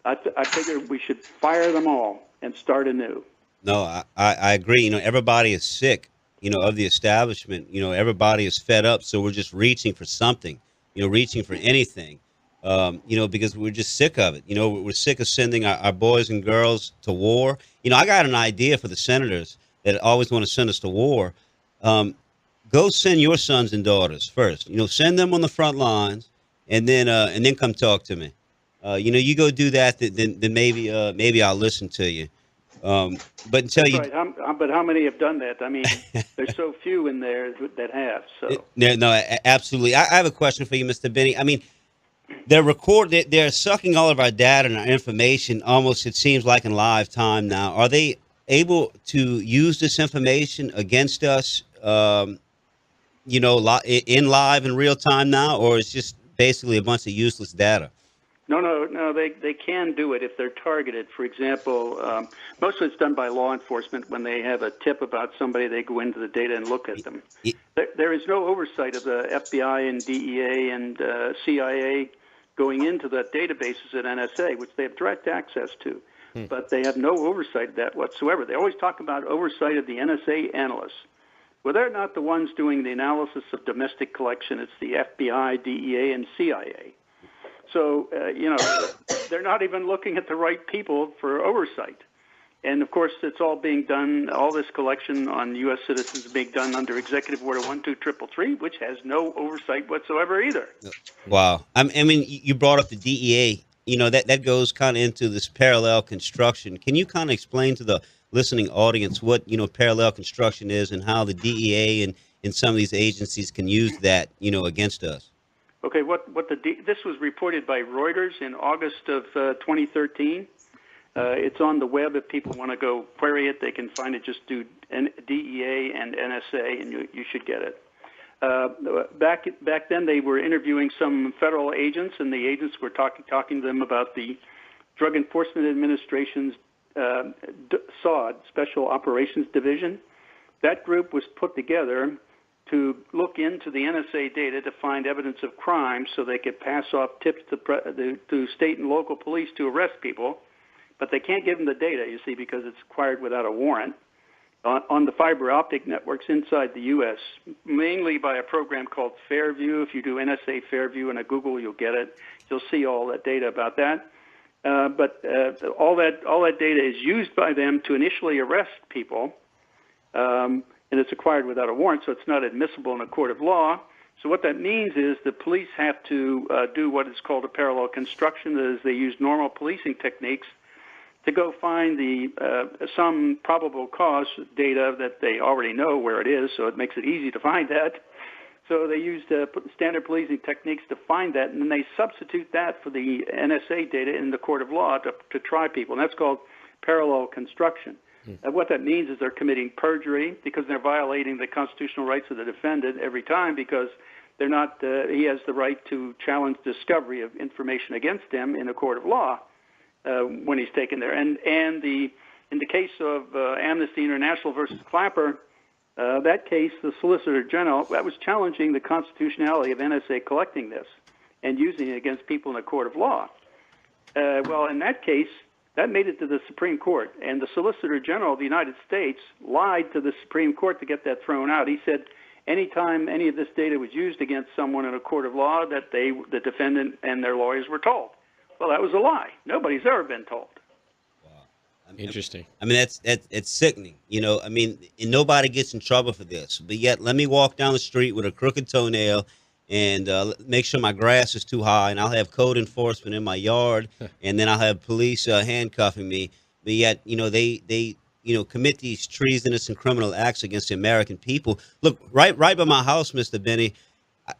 I figure we should fire them all and start anew. No, I agree. Everybody is sick, of the establishment. Everybody is fed up. So we're just reaching for something, reaching for anything, because we're just sick of it. We're sick of sending our boys and girls to war. I got an idea for the senators that always want to send us to war. Go send your sons and daughters first. Send them on the front lines, and then come talk to me. You go do that, then maybe I'll listen to you. But until you, right. But how many have done that? I mean, there's so few in there that have. So no, absolutely. I have a question for you, Mr. Binney. I mean, they're sucking all of our data and our information almost, it seems like, in live time now. Are they able to use this information against us? In live in real time now, or it's just basically a bunch of useless data? No, they can do it if they're targeted. For example, most of it's done by law enforcement. When they have a tip about somebody, they go into the data and look at them. There is no oversight of the FBI and DEA and CIA going into the databases at NSA, which they have direct access to. But they have no oversight of that whatsoever. They always talk about oversight of the NSA analysts. Well, they're not the ones doing the analysis of domestic collection. It's the FBI, DEA, and CIA. So, they're not even looking at the right people for oversight. And, of course, it's all being done, all this collection on U.S. citizens is being done under Executive Order 12333, which has no oversight whatsoever either. Wow. I mean, you brought up the DEA. That goes kind of into this parallel construction. Can you kind of explain to the listening audience what, parallel construction is and how the DEA and some of these agencies can use that, against us? Okay, this was reported by Reuters in August of 2013. It's on the web. If people want to go query it, they can find it. Just do DEA and NSA, and you should get it. Back then, they were interviewing some federal agents, and the agents were talking to them about the Drug Enforcement Administration's SOD, Special Operations Division. That group was put together to look into the NSA data to find evidence of crime so they could pass off tips to state and local police to arrest people. But they can't give them the data, you see, because it's acquired without a warrant on the fiber optic networks inside the U.S., mainly by a program called Fairview. If you do NSA Fairview in a Google, you'll get it. You'll see all that data about that. But all that data is used by them to initially arrest people, and it's acquired without a warrant, so it's not admissible in a court of law. So what that means is the police have to do what is called a parallel construction. That is, they use normal policing techniques to go find some probable cause data that they already know where it is, so it makes it easy to find that. So they used standard policing techniques to find that, and then they substitute that for the NSA data in the court of law to try people, and that's called parallel construction. What that means is they're committing perjury because they're violating the constitutional rights of the defendant every time, because they're not. He has the right to challenge discovery of information against him in a court of law when he's taken there. And in the case of Amnesty International versus Clapper, that case, the Solicitor General, that was challenging the constitutionality of NSA collecting this and using it against people in a court of law. Well, in that case, that made it to the Supreme Court, and the Solicitor General of the United States lied to the Supreme Court to get that thrown out. He said anytime any of this data was used against someone in a court of law, that the defendant and their lawyers were told. Well, that was a lie. Nobody's ever been told. Interesting. I mean, it's sickening. I mean, and nobody gets in trouble for this. But yet, let me walk down the street with a crooked toenail and make sure my grass is too high, and I'll have code enforcement in my yard, and then I'll have police handcuffing me. But yet, they commit these treasonous and criminal acts against the American people. Look, right by my house, Mr. Binney,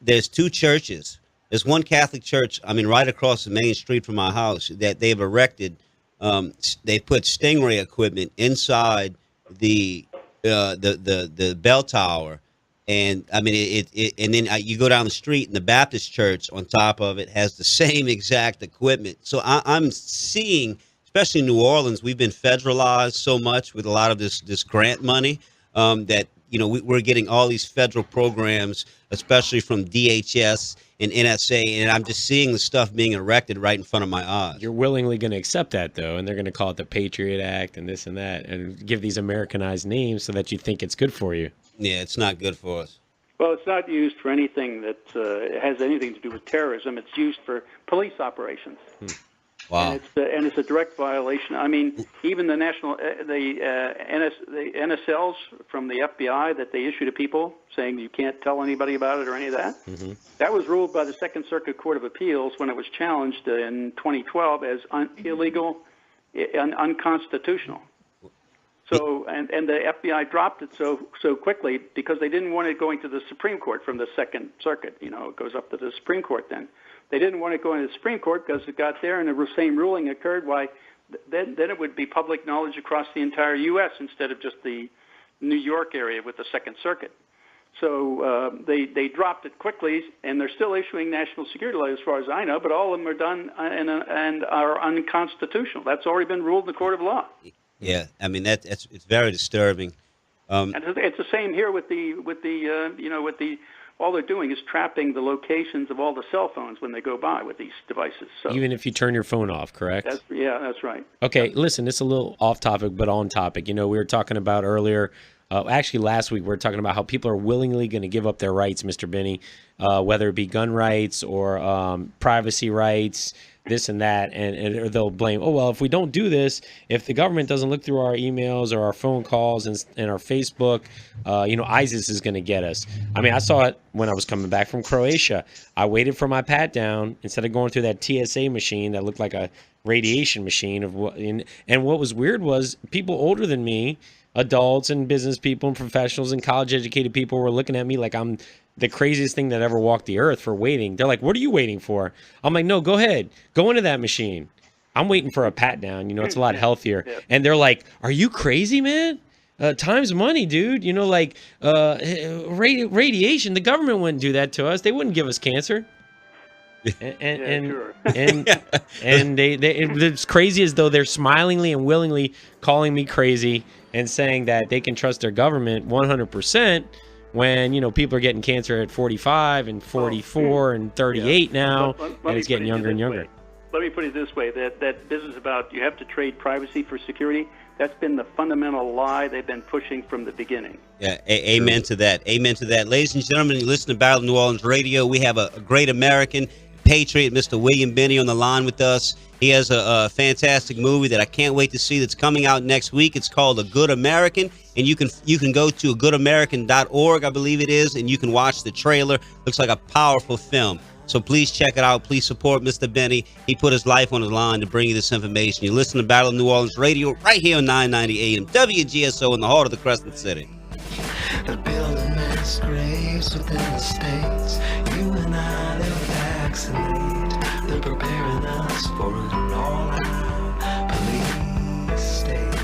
there's two churches. There's one Catholic church, right across the main street from my house, that they've erected. They put Stingray equipment inside the bell tower, and and then you go down the street, and the Baptist church on top of it has the same exact equipment. So I'm seeing, especially in New Orleans, we've been federalized so much with a lot of this grant money that we're getting all these federal programs, especially from DHS and NSA, and I'm just seeing the stuff being erected right in front of my eyes. You're willingly going to accept that, though, and they're going to call it the Patriot Act and this and that, and give these Americanized names so that you think it's good for you. Yeah, it's not good for us. Well, it's not used for anything that has anything to do with terrorism. It's used for police operations. Wow. And it's a direct violation. I mean, even the NSLs from the FBI that they issue to people saying you can't tell anybody about it or any of that. Mm-hmm. That was ruled by the Second Circuit Court of Appeals when it was challenged in 2012 as illegal and unconstitutional. So, and the FBI dropped it so quickly because they didn't want it going to the Supreme Court from the Second Circuit. It goes up to the Supreme Court then. They didn't want it going to the Supreme Court because it got there and the same ruling occurred. Why? Then it would be public knowledge across the entire U.S. instead of just the New York area with the Second Circuit. So they dropped it quickly, and they're still issuing national security laws as far as I know, but all of them are done and are unconstitutional. That's already been ruled in the court of law. Yeah, I mean it's very disturbing. And it's the same here with the all they're doing is trapping the locations of all the cell phones when they go by with these devices. So Even if you turn your phone off, correct? That's right. Okay, listen, it's a little off topic, but on topic. We were talking about earlier, actually last week, we were talking about how people are willingly going to give up their rights, Mr. Binney, whether it be gun rights or privacy rights, this and that, or they'll blame, oh, well, if we don't do this, if the government doesn't look through our emails or our phone calls and our Facebook, ISIS is going to get us. I mean, I saw it when I was coming back from Croatia. I waited for my pat down instead of going through that TSA machine that looked like a radiation machine. And what was weird was people older than me, adults and business people and professionals and college educated people were looking at me like I'm the craziest thing that ever walked the earth for waiting. They're like, what are you waiting for? I'm like, no, go ahead. Go into that machine. I'm waiting for a pat down. It's a lot healthier. And they're like, are you crazy, man? Time's money, dude. Radiation. The government wouldn't do that to us. They wouldn't give us cancer. And it's crazy as though they're smilingly and willingly calling me crazy and saying that they can trust their government 100%. When, people are getting cancer at 45 and 44 and 38 now, and it's getting younger and younger. Let me put it this way, that business about you have to trade privacy for security, that's been the fundamental lie they've been pushing from the beginning. Yeah, amen to that. Amen to that. Ladies and gentlemen, you listen to Battle of New Orleans Radio. We have a great American patriot, Mr. William Binney, on the line with us. He has a fantastic movie that I can't wait to see that's coming out next week. It's called A Good American, and you can go to agoodamerican.org, I believe it is, and you can watch the trailer. Looks like a powerful film. So please check it out. Please support Mr. Binney. He put his life on the line to bring you this information. You listen to Battle of New Orleans Radio right here on 990 AM WGSO in the heart of the Crescent City. They're building mass graves within the states. You and I, they'll vaccinate. They're preparing us for an all-out police state.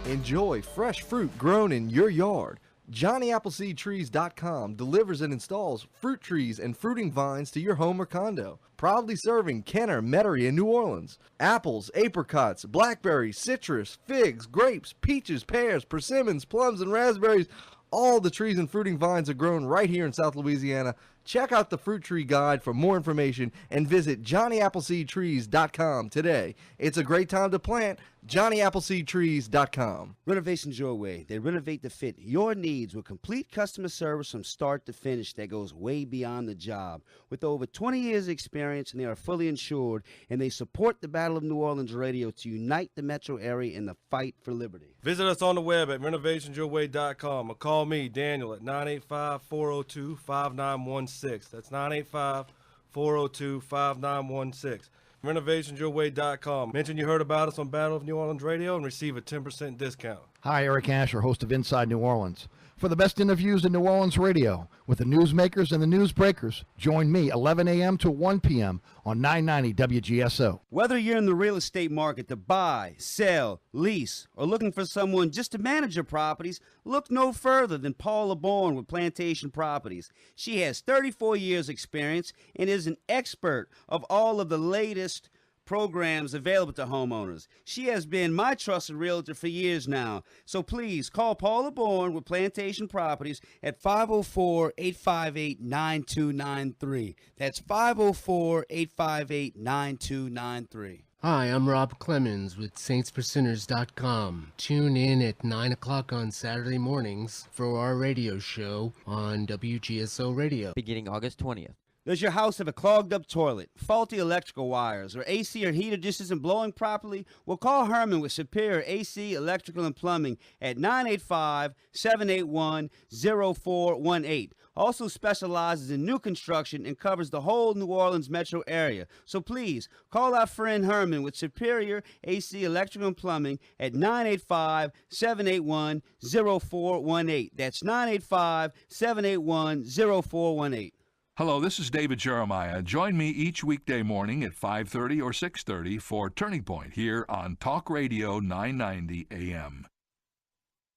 Enjoy fresh fruit grown in your yard. JohnnyAppleseedTrees.com delivers and installs fruit trees and fruiting vines to your home or condo. Proudly serving Kenner, Metairie, and New Orleans. Apples, apricots, blackberries, citrus, figs, grapes, peaches, pears, persimmons, plums, and raspberries. All the trees and fruiting vines are grown right here in South Louisiana. Check out the Fruit Tree Guide for more information and visit JohnnyAppleseedTrees.com today. It's a great time to plant. JohnnyAppleseedTrees.com. Renovations your way. They renovate to fit your needs with complete customer service from start to finish that goes way beyond the job. With over 20 years experience, and they are fully insured, and they support the Battle of New Orleans Radio to unite the metro area in the fight for liberty. Visit us on the web at renovationsyourway.com or call me, Daniel, at 985-402-5916. That's 985-402-5916. renovationsyourway.com. Mention you heard about us on Battle of New Orleans Radio and receive a 10% discount. Hi, Eric Asher, host of Inside New Orleans. For the best interviews in New Orleans radio with the newsmakers and the newsbreakers, join me 11 a.m. to 1 p.m. on 990 WGSO. Whether you're in the real estate market to buy, sell, lease, or looking for someone just to manage your properties, look no further than Paula Bourne with Plantation Properties. She has 34 years experience and is an expert of all of the latest programs available to homeowners. She has been my trusted realtor for years now. So please call Paula Bourne with Plantation Properties at 504-858-9293. That's 504-858-9293. Hi, I'm Rob Clemens with saintsforsinners.com. Tune in at 9 o'clock on Saturday mornings for our radio show on WGSO Radio. Beginning August 20th. Does your house have a clogged up toilet, faulty electrical wires, or AC or heater just isn't blowing properly? Well, call Herman with Superior AC, Electrical, and Plumbing at 985-781-0418. Also specializes in new construction and covers the whole New Orleans metro area. So please, call our friend Herman with Superior AC, Electrical, and Plumbing at 985-781-0418. That's 985-781-0418. Hello, this is David Jeremiah. Join me each weekday morning at 5:30 or 6:30 for Turning Point here on Talk Radio 990 AM.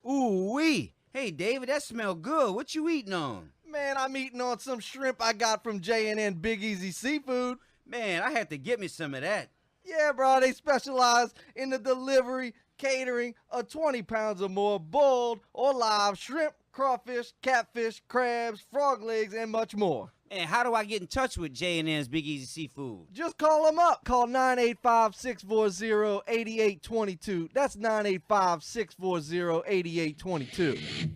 Ooh-wee. Hey, David, that smell good. What you eating on? Man, I'm eating on some shrimp I got from J&N Big Easy Seafood. Man, I had to get me some of that. Yeah, bro, they specialize in the delivery, catering of 20 pounds or more boiled or live shrimp, crawfish, catfish, crabs, frog legs, and much more. And how do I get in touch with J&N's Big Easy Seafood? Just call them up. Call 985-640-8822. That's 985-640-8822.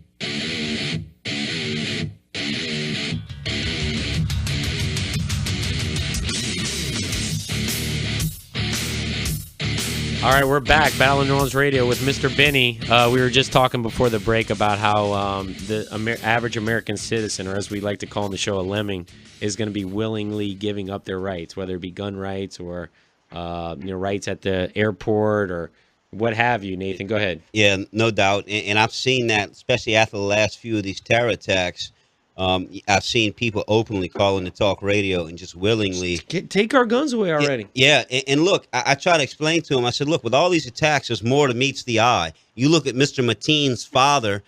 All right, we're back. Battle of New Orleans Radio with Mr. Binney. We were just talking before the break about how the average American citizen, or as we like to call on the show, a lemming, is going to be willingly giving up their rights, whether it be gun rights or rights at the airport or what have you. Nathan, go ahead. Yeah, no doubt. And I've seen that, especially after the last few of these terror attacks. I've seen people openly calling to talk radio and just willingly take our guns away already. Yeah, and look, I try to explain to him. I said, look, with all these attacks, there's more that meets the eye. You look at Mr. Mateen's father;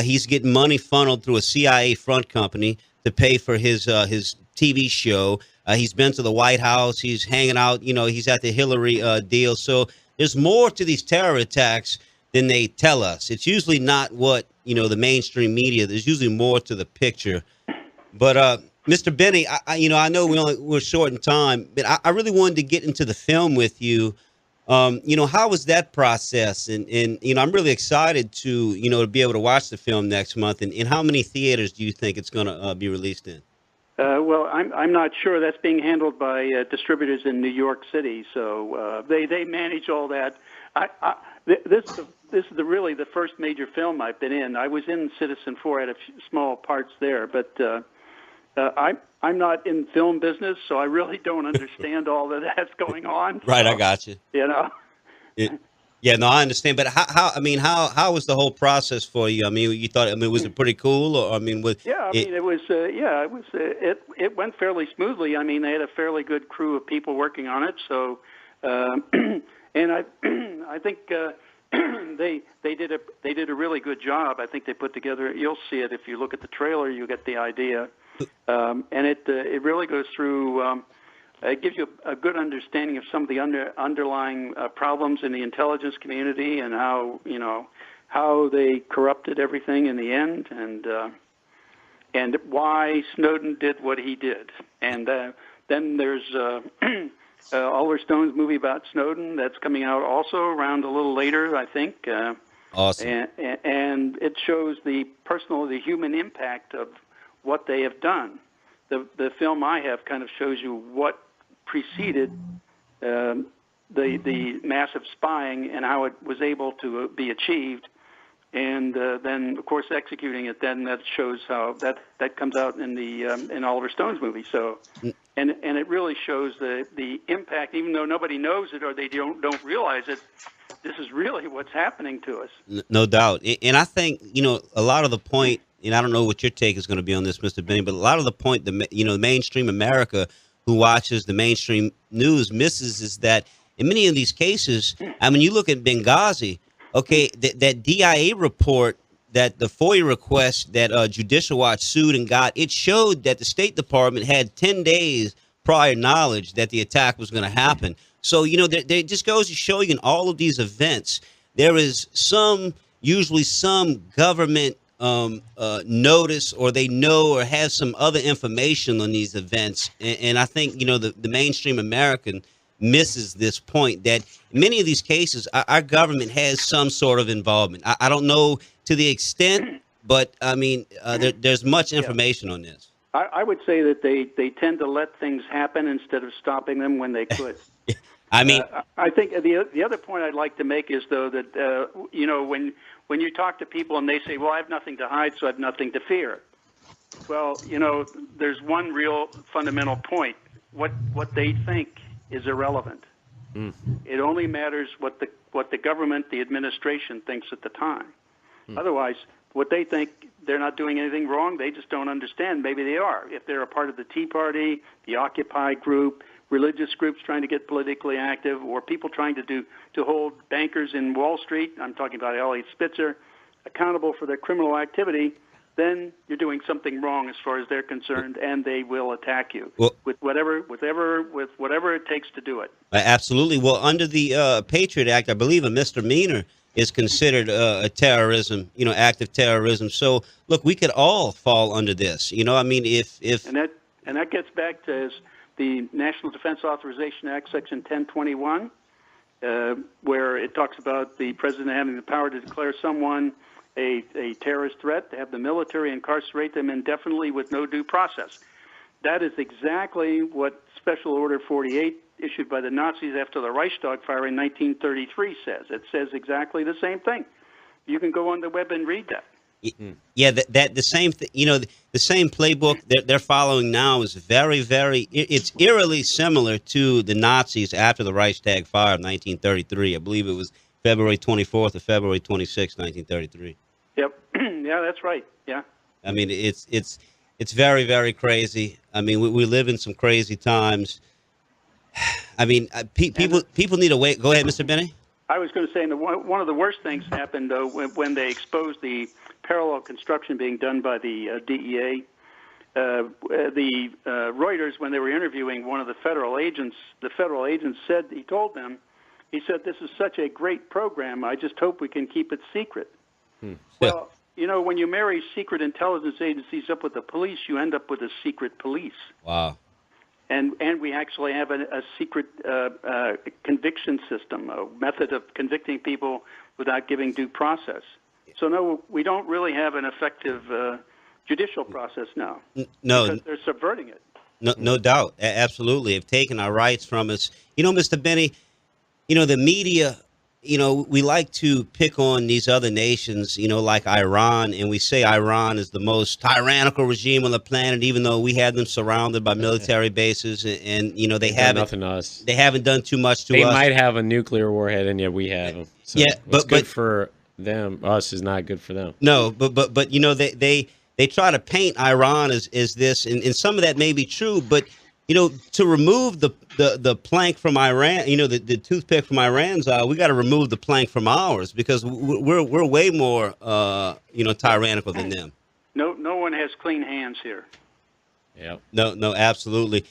he's getting money funneled through a CIA front company to pay for his TV show. He's been to the White House. He's hanging out. He's at the Hillary deal. So there's more to these terror attacks than they tell us. It's usually not what the mainstream media. There's usually more to the picture. But Mr. Binney, I know we're short in time, but I really wanted to get into the film with you. How was that process? And I'm really excited to be able to watch the film next month. And how many theaters do you think it's going to be released in? Well, I'm not sure. That's being handled by distributors in New York City, so they manage all that. This is really the first major film I've been in. I was in Citizen 4, had a few small parts there, but I'm not in film business, so I really don't understand all of that's going on. Right, I got you. Yeah, no, I understand. But how was the whole process for you? I mean, you thought, was it pretty cool? Or it went fairly smoothly. I mean, they had a fairly good crew of people working on it. So, and I think they did a really good job. I think they put together. You'll see it if you look at the trailer. You get the idea, and it really goes through. It gives you a good understanding of some of the underlying problems in the intelligence community and how they corrupted everything in the end, and why Snowden did what he did. And then there's Oliver Stone's movie about Snowden that's coming out also around a little later, I think. Awesome. And it shows the human impact of what they have done. The film I have kind of shows you what preceded the massive spying and how it was able to be achieved, and then of course executing it. Then that shows how that comes out in the in Oliver Stone's movie. So, and it really shows the impact, even though nobody knows it or they don't realize it. This is really what's happening to us. No doubt, and I think a lot of the point. And I don't know what your take is going to be on this, Mr. Binney, but a lot of the point, the mainstream America who watches the mainstream news misses is that in many of these cases, I mean, you look at Benghazi, okay, that DIA report, that the FOIA request that Judicial Watch sued and got, it showed that the State Department had 10 days prior knowledge that the attack was going to happen. So, there just goes to show you in all of these events, there is usually some government notice, or they know or have some other information on these events. And I think, the mainstream American misses this point that in many of these cases, our government has some sort of involvement. I don't know to the extent, but I mean, there's much information on this. I would say that they tend to let things happen instead of stopping them when they could. I mean, I think the other point I'd like to make is, though, that, when you talk to people and they say, well, I have nothing to hide, so I have nothing to fear. Well, there's one real fundamental point. What they think is irrelevant. It only matters what the government, the administration thinks at the time. Otherwise, what they think, they're not doing anything wrong. They just don't understand. Maybe they are. If they're a part of the Tea Party, the Occupy group, religious groups trying to get politically active, or people trying to hold bankers in Wall Street, I'm talking about Elliot Spitzer, accountable for their criminal activity, then you're doing something wrong as far as they're concerned, and they will attack you with whatever it takes to do it. Absolutely. Well, under the Patriot Act, I believe a misdemeanor is considered a terrorism, act of terrorism. So, look, we could all fall under this. I mean, if and that gets back to the National Defense Authorization Act, Section 1021, where it talks about the president having the power to declare someone a terrorist threat, to have the military incarcerate them indefinitely with no due process. That is exactly what Special Order 48, issued by the Nazis after the Reichstag fire in 1933, says. It says exactly the same thing. You can go on the web and read that. Yeah, that the same thing. The same playbook that they're following now is very, very. It's eerily similar to the Nazis after the Reichstag fire of 1933. I believe it was February 24th or February 26th, 1933. Yep. Yeah, that's right. Yeah. I mean, it's very, very crazy. I mean, we live in some crazy times. I mean, people need to wait. Go ahead, Mr. Binney. I was going to say, one of the worst things happened when they exposed the parallel construction being done by the DEA. The Reuters, when they were interviewing one of the federal agents said, he said, this is such a great program, I just hope we can keep it secret. Well, when you marry secret intelligence agencies up with the police, you end up with a secret police. Wow. And we actually have a secret conviction system, a method of convicting people without giving due process. So, no, we don't really have an effective judicial process now. No. Because they're subverting it. No doubt. Absolutely. Have taken our rights from us. Mr. Binney, the media, we like to pick on these other nations, like Iran, and we say Iran is the most tyrannical regime on the planet, even though we have them surrounded by military bases, and they haven't nothing to us. They haven't done too much to us. They might have a nuclear warhead, and yet we have them. So yeah, but good for them. Us is not good for them. No, but they try to paint Iran as this, and some of that may be true, but to remove the plank from Iran, the toothpick from Iran's eye, we got to remove the plank from ours, because we're way more tyrannical than them. No one has clean hands here. Yeah. No, absolutely.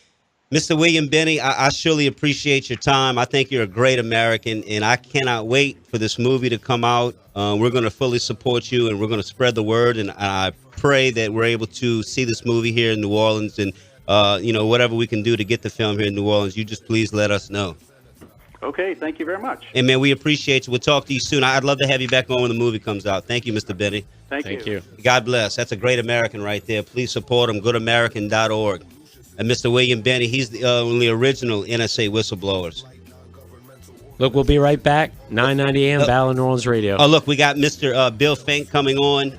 Mr. William Binney, I surely appreciate your time. I think you're a great American, and I cannot wait for this movie to come out. We're going to fully support you, and we're going to spread the word, and I pray that we're able to see this movie here in New Orleans, and whatever we can do to get the film here in New Orleans, you just please let us know. Okay, thank you very much. And, man, we appreciate you. We'll talk to you soon. I'd love to have you back on when the movie comes out. Thank you, Mr. Binney. Thank you. God bless. That's a great American right there. Please support him, goodamerican.org. And Mr. William Binney, he's one of the original NSA whistleblowers. Look, we'll be right back. 9:90 a.m. Battle of New Orleans Radio. Oh, look, we got Mr. Bill Fink coming on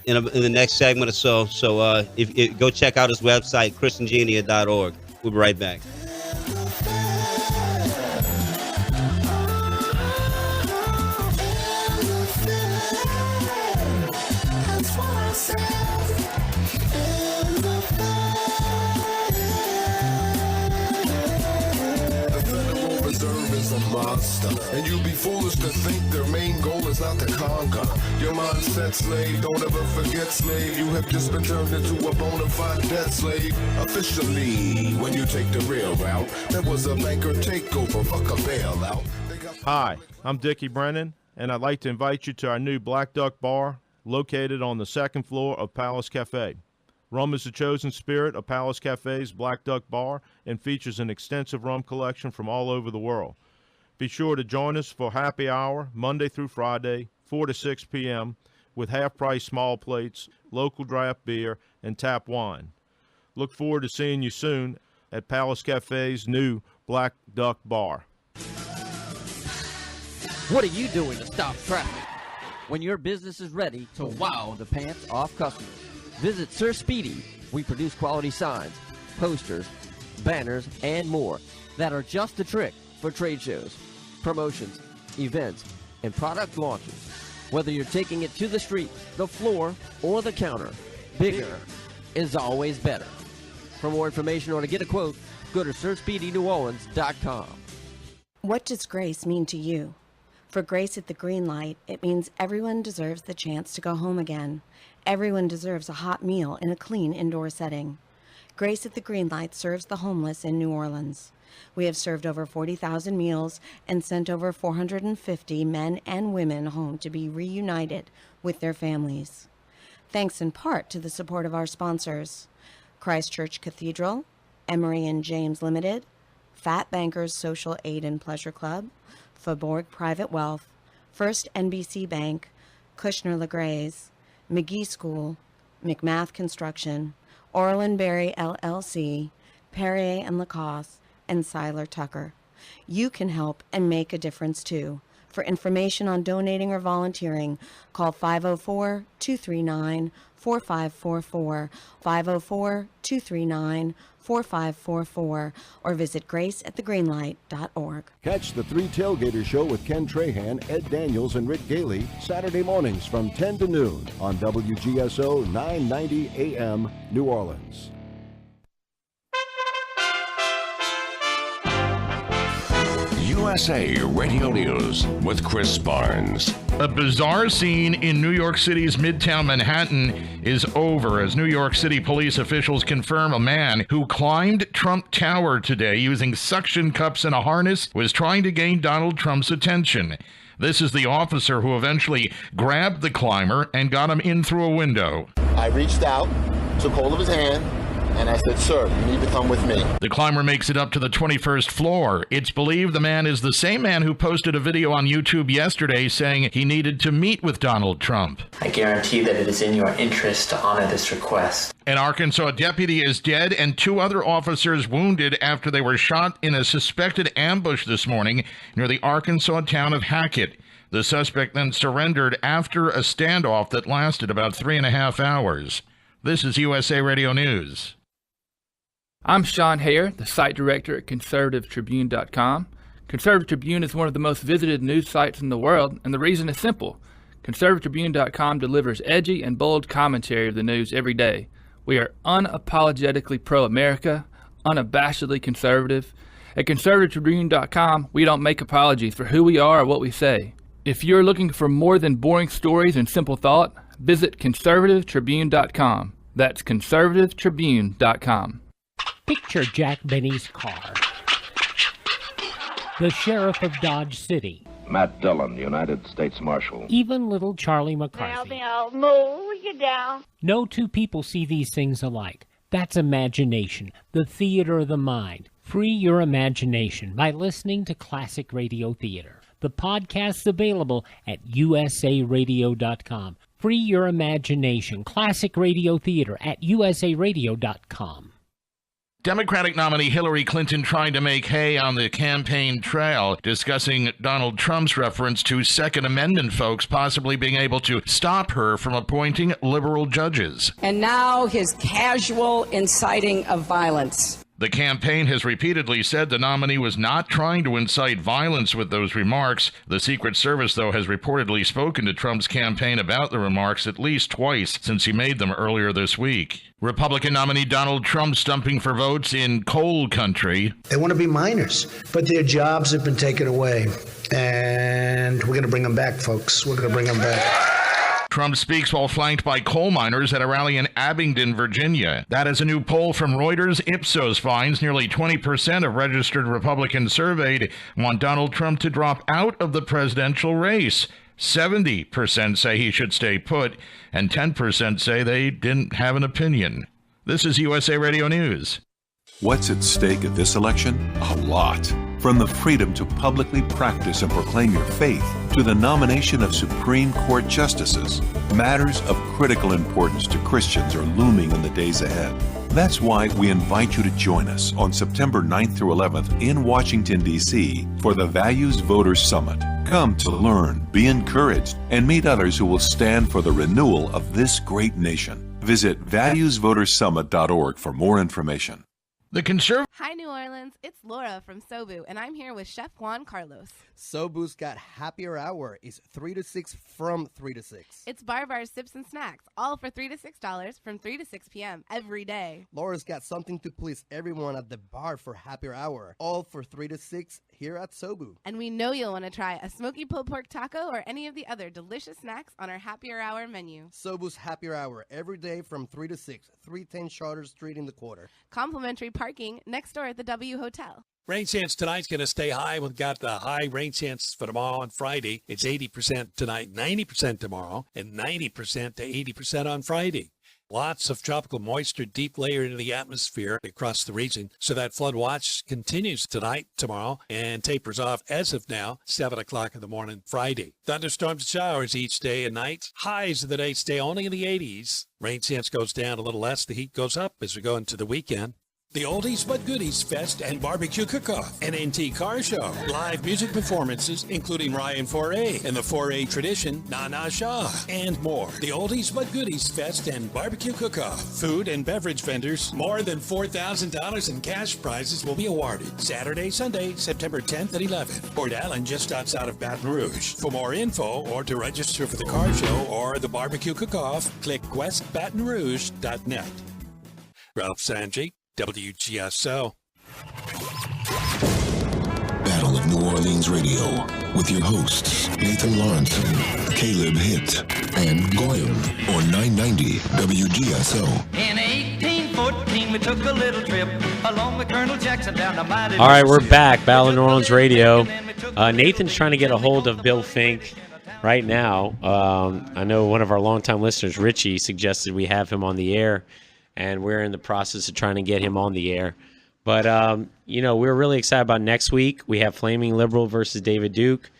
in the next segment or so. So if go check out his website, christiangenia.org. We'll be right back. monster. And you'd be foolish to think their main goal is not to conquer. Your mindset slave, don't ever forget slave. You have just been turned into a bona fide debt slave. Officially, when you take the real route, there was a banker takeover, fuck a bailout. Hi, I'm Dickie Brennan, and I'd like to invite you to our new Black Duck Bar located on the second floor of Palace Cafe. Rum is the chosen spirit of Palace Cafe's Black Duck Bar and features an extensive rum collection from all over the world. Be sure to join us for happy hour Monday through Friday, 4 to 6 p.m. with half-price small plates, local draft beer, and tap wine. Look forward to seeing you soon at Palace Cafe's new Black Duck Bar. What are you doing to stop traffic when your business is ready to wow the pants off customers? Visit Sir Speedy. We produce quality signs, posters, banners, and more that are just the trick for trade shows, promotions, events, and product launches. Whether you're taking it to the street, the floor, or the counter, bigger is always better. For more information or to get a quote, go to SirSpeedyNewOrleans.com. What does grace mean to you? For Grace at the Green Light, it means everyone deserves the chance to go home again. Everyone deserves a hot meal in a clean indoor setting. Grace at the Green Light serves the homeless in New Orleans. We have served over 40,000 meals and sent over 450 men and women home to be reunited with their families. Thanks in part to the support of our sponsors: Christ Church Cathedral, Emery and James Limited, Fat Bankers Social Aid and Pleasure Club, Faubourg Private Wealth, First NBC Bank, Kushner LeGrays, McGee School, McMath Construction, Orland Berry LLC, Perrier and Lacoste, and Seiler Tucker. You can help and make a difference too. For information on donating or volunteering, call 504-239-4544, 504-239-4544, or visit graceatthegreenlight.org. Catch the Three Tailgaters Show with Ken Trahan, Ed Daniels, and Rick Gailey Saturday mornings from 10 to noon on WGSO 990 AM, New Orleans. USA Radio News with Chris Barnes. A bizarre scene in New York City's Midtown Manhattan is over as New York City police officials confirm a man who climbed Trump Tower today using suction cups and a harness was trying to gain Donald Trump's attention. This is the officer who eventually grabbed the climber and got him in through a window. I reached out, took hold of his hand, and I said, "Sir, you need to come with me." The climber makes it up to the 21st floor. It's believed the man is the same man who posted a video on YouTube yesterday saying he needed to meet with Donald Trump. I guarantee that it is in your interest to honor this request. An Arkansas deputy is dead and 2 other officers wounded after they were shot in a suspected ambush this morning near the Arkansas town of Hackett. The suspect then surrendered after a standoff that lasted about 3.5 hours. This is USA Radio News. I'm Sean Hare, the site director at ConservativeTribune.com. Conservative Tribune is one of the most visited news sites in the world, and the reason is simple. ConservativeTribune.com delivers edgy and bold commentary of the news every day. We are unapologetically pro-America, unabashedly conservative. At ConservativeTribune.com, we don't make apologies for who we are or what we say. If you're looking for more than boring stories and simple thought, visit ConservativeTribune.com. That's ConservativeTribune.com. Picture Jack Benny's car. The sheriff of Dodge City. Matt Dillon, United States Marshal. Even little Charlie McCarthy. Now, move, get down. No two people see these things alike. That's imagination, the theater of the mind. Free your imagination by listening to Classic Radio Theater. The podcast's available at usaradio.com. Free your imagination. Classic Radio Theater at usaradio.com. Democratic nominee Hillary Clinton trying to make hay on the campaign trail, discussing Donald Trump's reference to Second Amendment folks possibly being able to stop her from appointing liberal judges. And now his casual inciting of violence. The campaign has repeatedly said the nominee was not trying to incite violence with those remarks. The Secret Service, though, has reportedly spoken to Trump's campaign about the remarks at least twice since he made them earlier this week. Republican nominee Donald Trump stumping for votes in coal country. They want to be miners, but their jobs have been taken away. And we're going to bring them back, folks. We're going to bring them back. Trump speaks while flanked by coal miners at a rally in Abingdon, Virginia. That is a new poll from Reuters. Ipsos finds nearly 20% of registered Republicans surveyed want Donald Trump to drop out of the presidential race. 70% say he should stay put, and 10% say they didn't have an opinion. This is USA Radio News. What's at stake at this election? A lot. From the freedom to publicly practice and proclaim your faith to the nomination of Supreme Court justices, matters of critical importance to Christians are looming in the days ahead. That's why we invite you to join us on September 9th through 11th in Washington, D.C. for the Values Voters Summit. Come to learn, be encouraged, and meet others who will stand for the renewal of this great nation. Visit valuesvotersummit.org for more information. The conservative. Hi, New Orleans. It's Laura from Sobu, and I'm here with Chef Juan Carlos. Sobu's got Happier Hour. It's 3 to 6 from 3 to 6. It's bar sips and snacks, all for $3 to $6 from 3 to 6 p.m. every day. Laura's got something to please everyone at the bar for Happier Hour, all for 3 to 6 here at Sobu. And we know you'll want to try a smoky pulled pork taco or any of the other delicious snacks on our Happier Hour menu. Sobu's Happier Hour every day from 3 to 6, 310 Charter Street in the Quarter. Complimentary parking next door at the W Hotel. Rain chance tonight's going to stay high. We've got the high rain chance for tomorrow and Friday. It's 80% tonight, 90% tomorrow, and 90% to 80% on Friday. Lots of tropical moisture deep layered into the atmosphere across the region. So that flood watch continues tonight, tomorrow, and tapers off as of now, 7 o'clock in the morning, Friday. Thunderstorms and showers each day and night. Highs of the day stay only in the 80s. Rain chance goes down a little less. The heat goes up as we go into the weekend. The Oldies But Goodies Fest and Barbecue Cook-Off, an NT car show, live music performances including Ryan Foray and the Foray Tradition, Nana Shah, and more. The Oldies But Goodies Fest and Barbecue Cook-Off, food and beverage vendors, more than $4,000 in cash prizes will be awarded. Saturday, Sunday, September 10th and 11th. Port Allen, just outside of Baton Rouge. For more info or to register for the car show or the Barbecue Cook-Off, click westbatonrouge.net. Ralph Sanji, WGSO. Battle of New Orleans Radio with your hosts Nathan Lawrenson, Caleb Hitt, and Goyam on 990 WGSO. In 1814, we took a little trip along with Colonel Jackson down the mighty. All right, we're back. Battle of New Orleans Radio. Nathan's trying to get a hold of Bill Fink right now. I know one of our longtime listeners, Richie, suggested we have him on the air. And we're in the process of trying to get him on the air. But, we're really excited about next week. We have Flaming Liberal versus David Duke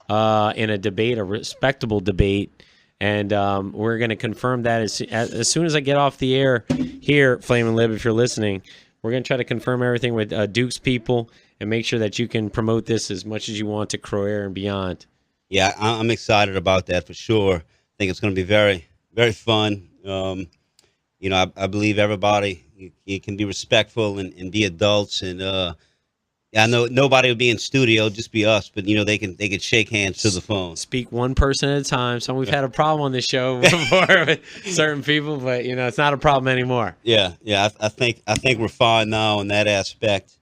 in a debate, a respectable debate. And we're going to confirm that as soon as I get off the air here, Flaming Lib, if you're listening. We're going to try to confirm everything with Duke's people and make sure that you can promote this as much as you want to Croair and beyond. Yeah, I'm excited about that for sure. I think it's going to be very, very fun. I believe everybody you can be respectful and be adults. And I know nobody will be in studio, just be us. But they can shake hands to the phone. Speak one person at a time. So we've had a problem on this show before with certain people, but it's not a problem anymore. Yeah. I think we're fine now in that aspect.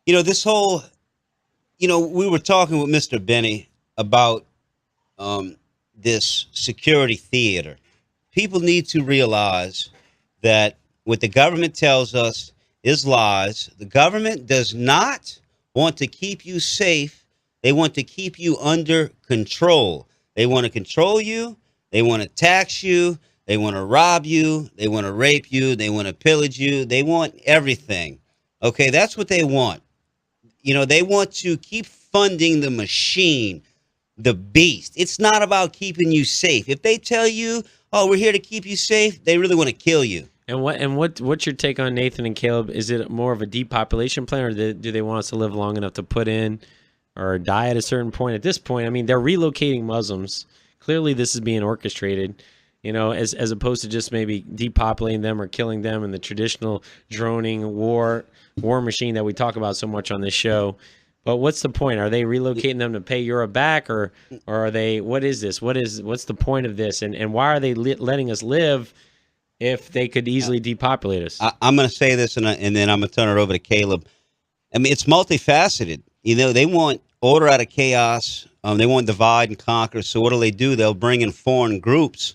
This whole, we were talking with Mr. Binney about this security theater. People need to realize that what the government tells us is lies. The government does not want to keep you safe. They want to keep you under control. They want to control you. They want to tax you. They want to rob you. They want to rape you. They want to pillage you. They want everything. Okay, that's what they want. They want to keep funding the machine, the beast. It's not about keeping you safe. If they tell you, oh, we're here to keep you safe, they really want to kill you. And what's your take on Nathan and Caleb? Is it more of a depopulation plan, or do they want us to live long enough to put in or die at a certain point? At this point, they're relocating Muslims. Clearly, this is being orchestrated. you know, as opposed to just maybe depopulating them or killing them in the traditional droning war machine that we talk about so much on this show. But what's the point? Are they relocating them to pay Europe back, or are they? What is this? What's the point of this? And why are they letting us live if they could easily depopulate us? I'm going to say this, and then I'm going to turn it over to Caleb. I mean, it's multifaceted. You know, they want order out of chaos. They want divide and conquer. So what do? They'll bring in foreign groups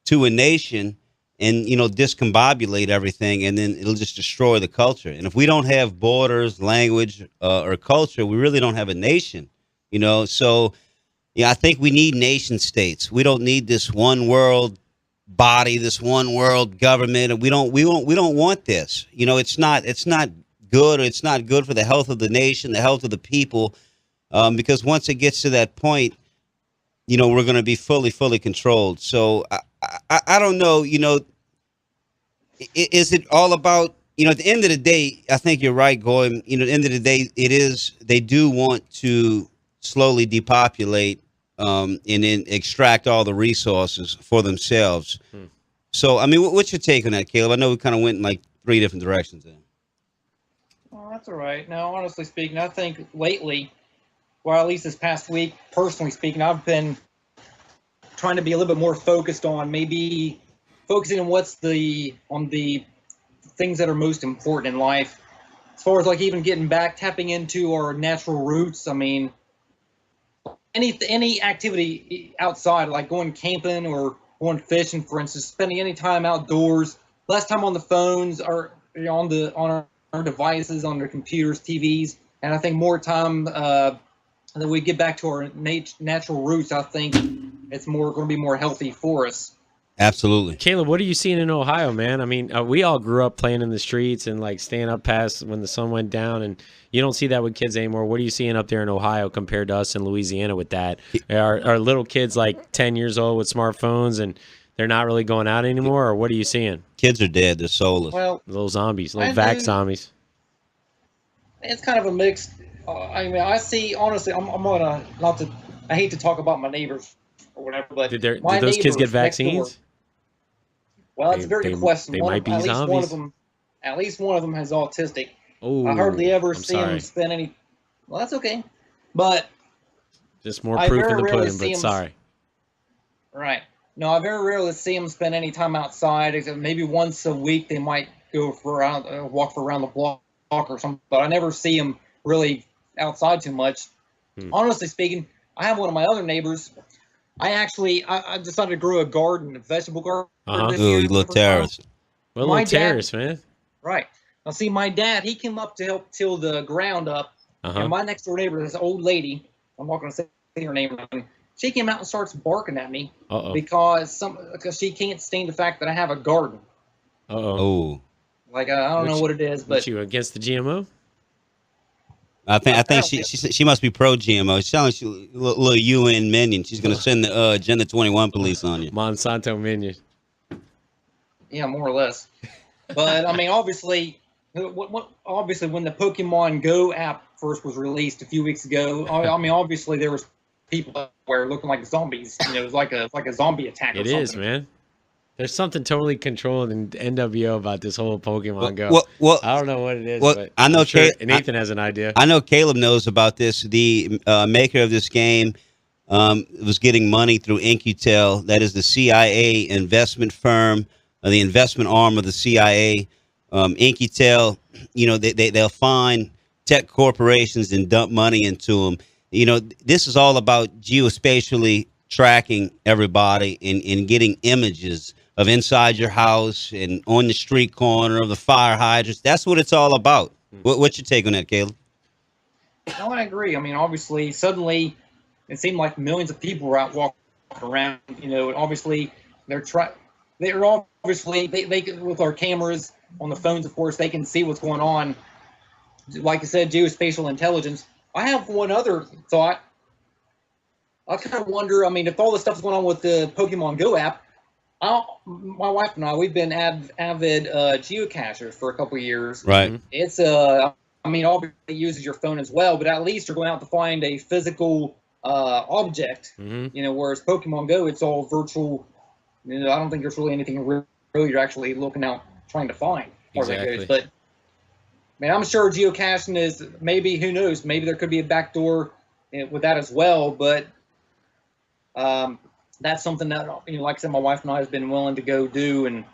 to a nation and, you know, discombobulate everything, and then it'll just destroy the culture. And if we don't have borders, language, or culture, we really don't have a nation, you know. So, yeah, I think we need nation states. We don't need this one world body, this one world government, and we don't want this. You know, it's not good, or it's not good for the health of the nation, the health of the people, because once it gets to that point, you know, we're going to be fully controlled. So I don't know, you know, is it all about, you know, at the end of the day, I think you're right, Goy. You know, at the end of the day, they do want to slowly depopulate and then extract all the resources for themselves. So, I mean, what's your take on that, Caleb? I know we kind of went in like 3 different directions there. Well, that's all right. Now, honestly speaking, I think lately, or at least this past week, personally speaking, I've been trying to be a little bit more focused on maybe focusing on on the things that are most important in life. As far as like even getting back, tapping into our natural roots. I mean, any activity outside, like going camping or going fishing, for instance, spending any time outdoors, less time on the phones or on our devices, on our computers, TVs, and I think more time that we get back to our natural roots. I think it's going to be more healthy for us. Absolutely. Caleb, what are you seeing in Ohio, man? I mean, we all grew up playing in the streets and like staying up past when the sun went down, and you don't see that with kids anymore. What are you seeing up there in Ohio compared to us in Louisiana with that? Are little kids like 10 years old with smartphones and they're not really going out anymore, or what are you seeing? Kids are dead. They're soulless. Well, little zombies, little vax zombies. It's kind of a mixed. I mean, I see, honestly, I'm gonna I hate to talk about my neighbors or whatever, but did those kids get vaccines? Well, it's a very good question. They might be zombies. At least one of them has autistic. Oh, I hardly ever see him spend any. Well, that's okay, but just more proof in the pudding. But sorry. Right. No, I very rarely see them spend any time outside. Except maybe once a week they might go for walk around the block or something. But I never see them really outside too much. Honestly speaking, I have one of my other neighbors. I decided to grow a garden, a vegetable garden. Ooh, you little terrorist. What a little terrorist, man. Right. Now, see, my dad, he came up to help till the ground up. And my next door neighbor, this old lady, I'm not going to say her name, she came out and starts barking at me because she can't stand the fact that I have a garden. Oh. Like, I don't know what it is, but. You against the GMO? I think she must be pro GMO. She sounds like a little UN minion. She's going to send the Agenda 21 police on you. Monsanto minion. Yeah, more or less. But I mean, obviously, when the Pokemon Go app first was released a few weeks ago, I mean, obviously there was people everywhere looking like zombies. You know, it was like a zombie attack. It is, man. There's something totally controlled in NWO about this whole Pokemon Go. Well, I don't know what it is, but I know Nathan has an idea. I know Caleb knows about this. The maker of this game was getting money through Incutel. That is the CIA investment firm, the investment arm of the CIA. Incutel, you know, they'll find tech corporations and dump money into them. You know, this is all about geospatially tracking everybody and getting images of inside your house and on the street corner of the fire hydrants. That's what it's all about. What's your take on that, Caleb? No, I agree. I mean, obviously, suddenly it seemed like millions of people were out walking around. You know, and obviously they with our cameras on the phones, of course, they can see what's going on. Like I said, geospatial intelligence. I have one other thought. I kind of wonder, I mean, if all this stuff is going on with the Pokemon Go app, my wife and I, we've been avid geocachers for a couple of years. Right. It's I mean, obviously it uses your phone as well, but at least you're going out to find a physical object. You know, whereas Pokemon Go, it's all virtual I don't think there's really anything real you're actually looking out trying to find. As far as that goes. But I'm sure geocaching is maybe, who knows, maybe there could be a backdoor with that as well. But that's something that, like I said, my wife and I have been willing to go do, and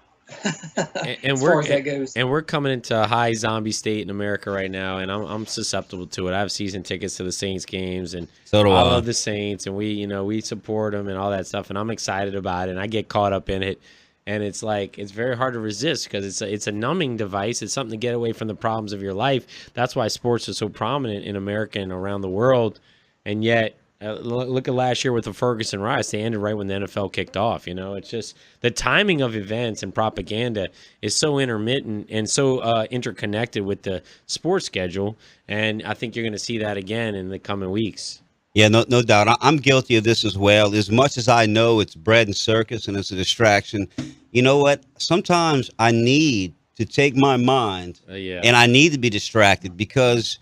as far as that goes. And we're coming into a high zombie state in America right now, and I'm susceptible to it. I have season tickets to the Saints games, and so do I. love the Saints, and we support them and all that stuff, and I'm excited about it, and I get caught up in it. And it's like, it's very hard to resist because it's a numbing device. It's something to get away from the problems of your life. That's why sports is so prominent in America and around the world. And yet, look at last year with the Ferguson riots. They ended right when the NFL kicked off. It's just the timing of events and propaganda is so intermittent and so interconnected with the sports schedule. And I think you're going to see that again in the coming weeks. Yeah, no doubt. I'm guilty of this as well. As much as I know it's bread and circus and it's a distraction, you know what? Sometimes I need to take my mind and I need to be distracted because,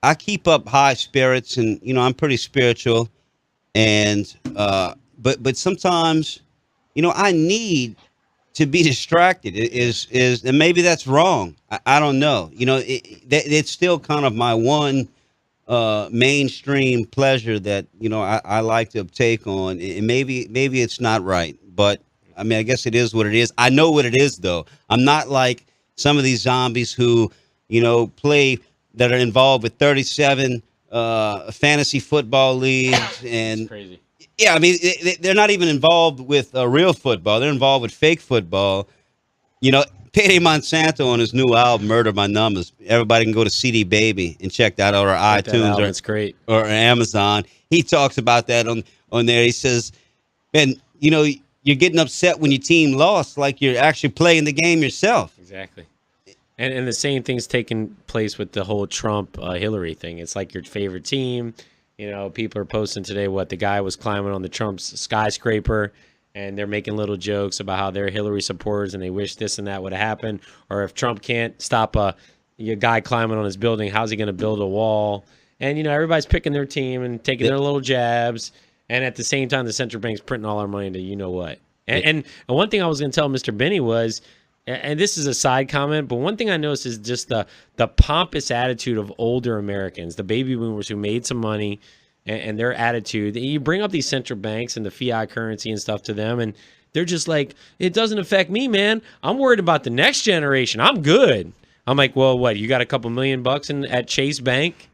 I keep up high spirits and, I'm pretty spiritual. And but sometimes, I need to be distracted and maybe that's wrong. I don't know. It's still kind of my one mainstream pleasure that I like to take on, and maybe it's not right, but I guess it is what it is. I know what it is though. I'm not like some of these zombies who play that are involved with 37 fantasy football leagues and crazy. Yeah, they're not even involved with real football. They're involved with fake football. Payday Monsanto on his new album, Murder My Numbers. Everybody can go to CD Baby and check that out, or iTunes, it's great, or Amazon. He talks about that on there. He says, "Ben, you're getting upset when your team lost, like you're actually playing the game yourself." Exactly. And the same thing's taking place with the whole Trump Hillary thing. It's like your favorite team. People are posting today what the guy was climbing on the Trump's skyscraper. And they're making little jokes about how they're Hillary supporters and they wish this and that would have happened. Or if Trump can't stop a guy climbing on his building, how's he going to build a wall? And, everybody's picking their team and taking their little jabs. And at the same time, the central bank's printing all our money to you-know-what. And one thing I was going to tell Mr. Binney was, and this is a side comment, but one thing I noticed is just the pompous attitude of older Americans, the baby boomers who made some money, and their attitude. You bring up these central banks and the fiat currency and stuff to them, and they're just like, it doesn't affect me, man. I'm worried about the next generation. I'm good. I'm like, well, what? You got a couple $1,000,000 at Chase Bank?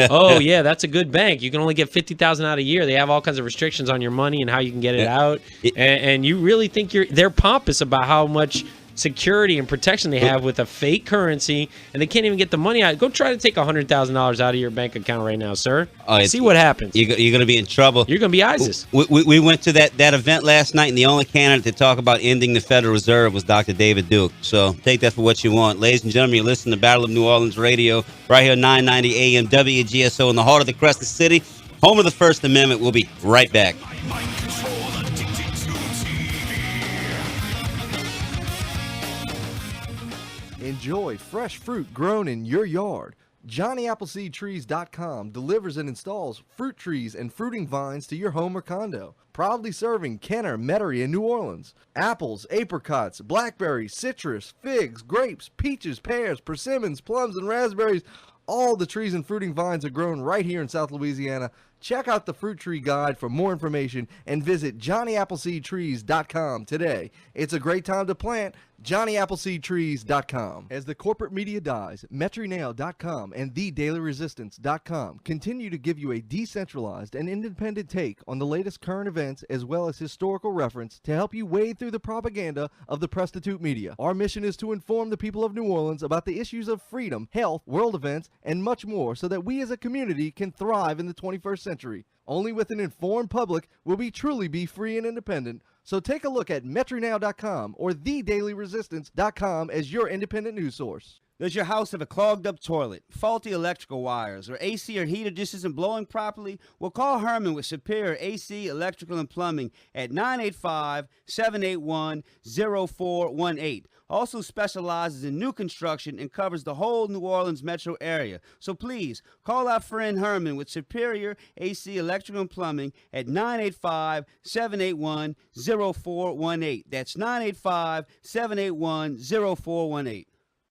Oh, yeah, that's a good bank. You can only get $50,000 out a year. They have all kinds of restrictions on your money and how you can get it out. And you really think they're pompous about how much security and protection they have with a fake currency, and they can't even get the money out. Go try to take $100,000 out of your bank account right now, sir. See what happens. You're going to be in trouble. You're going to be ISIS. We went to that event last night, and the only candidate to talk about ending the Federal Reserve was Dr. David Duke. So take that for what you want. Ladies and gentlemen, you're listening to Battle of New Orleans Radio right here, 990 AM WGSO in the heart of the Crescent City, home of the First Amendment. We'll be right back. Enjoy fresh fruit grown in your yard. JohnnyAppleseedTrees.com delivers and installs fruit trees and fruiting vines to your home or condo. Proudly serving Kenner, Metairie, and New Orleans. Apples, apricots, blackberries, citrus, figs, grapes, peaches, pears, persimmons, plums, and raspberries. All the trees and fruiting vines are grown right here in South Louisiana. Check out the Fruit Tree Guide for more information and visit JohnnyAppleseedTrees.com today. It's a great time to plant. JohnnyAppleseedTrees.com. As the corporate media dies, MetroNow.com and TheDailyResistance.com continue to give you a decentralized and independent take on the latest current events as well as historical reference to help you wade through the propaganda of the prostitute media. Our mission is to inform the people of New Orleans about the issues of freedom, health, world events, and much more so that we as a community can thrive in the 21st century. Only with an informed public will we truly be free and independent. So take a look at MetroNow.com or TheDailyResistance.com as your independent news source. Does your house have a clogged up toilet, faulty electrical wires, or AC or heater just isn't blowing properly? Well, call Herman with Superior AC, Electrical, and Plumbing at 985-781-0418. Also specializes in new construction and covers the whole New Orleans metro area. So please, call our friend Herman with Superior AC, Electrical, and Plumbing at 985-781-0418. That's 985-781-0418.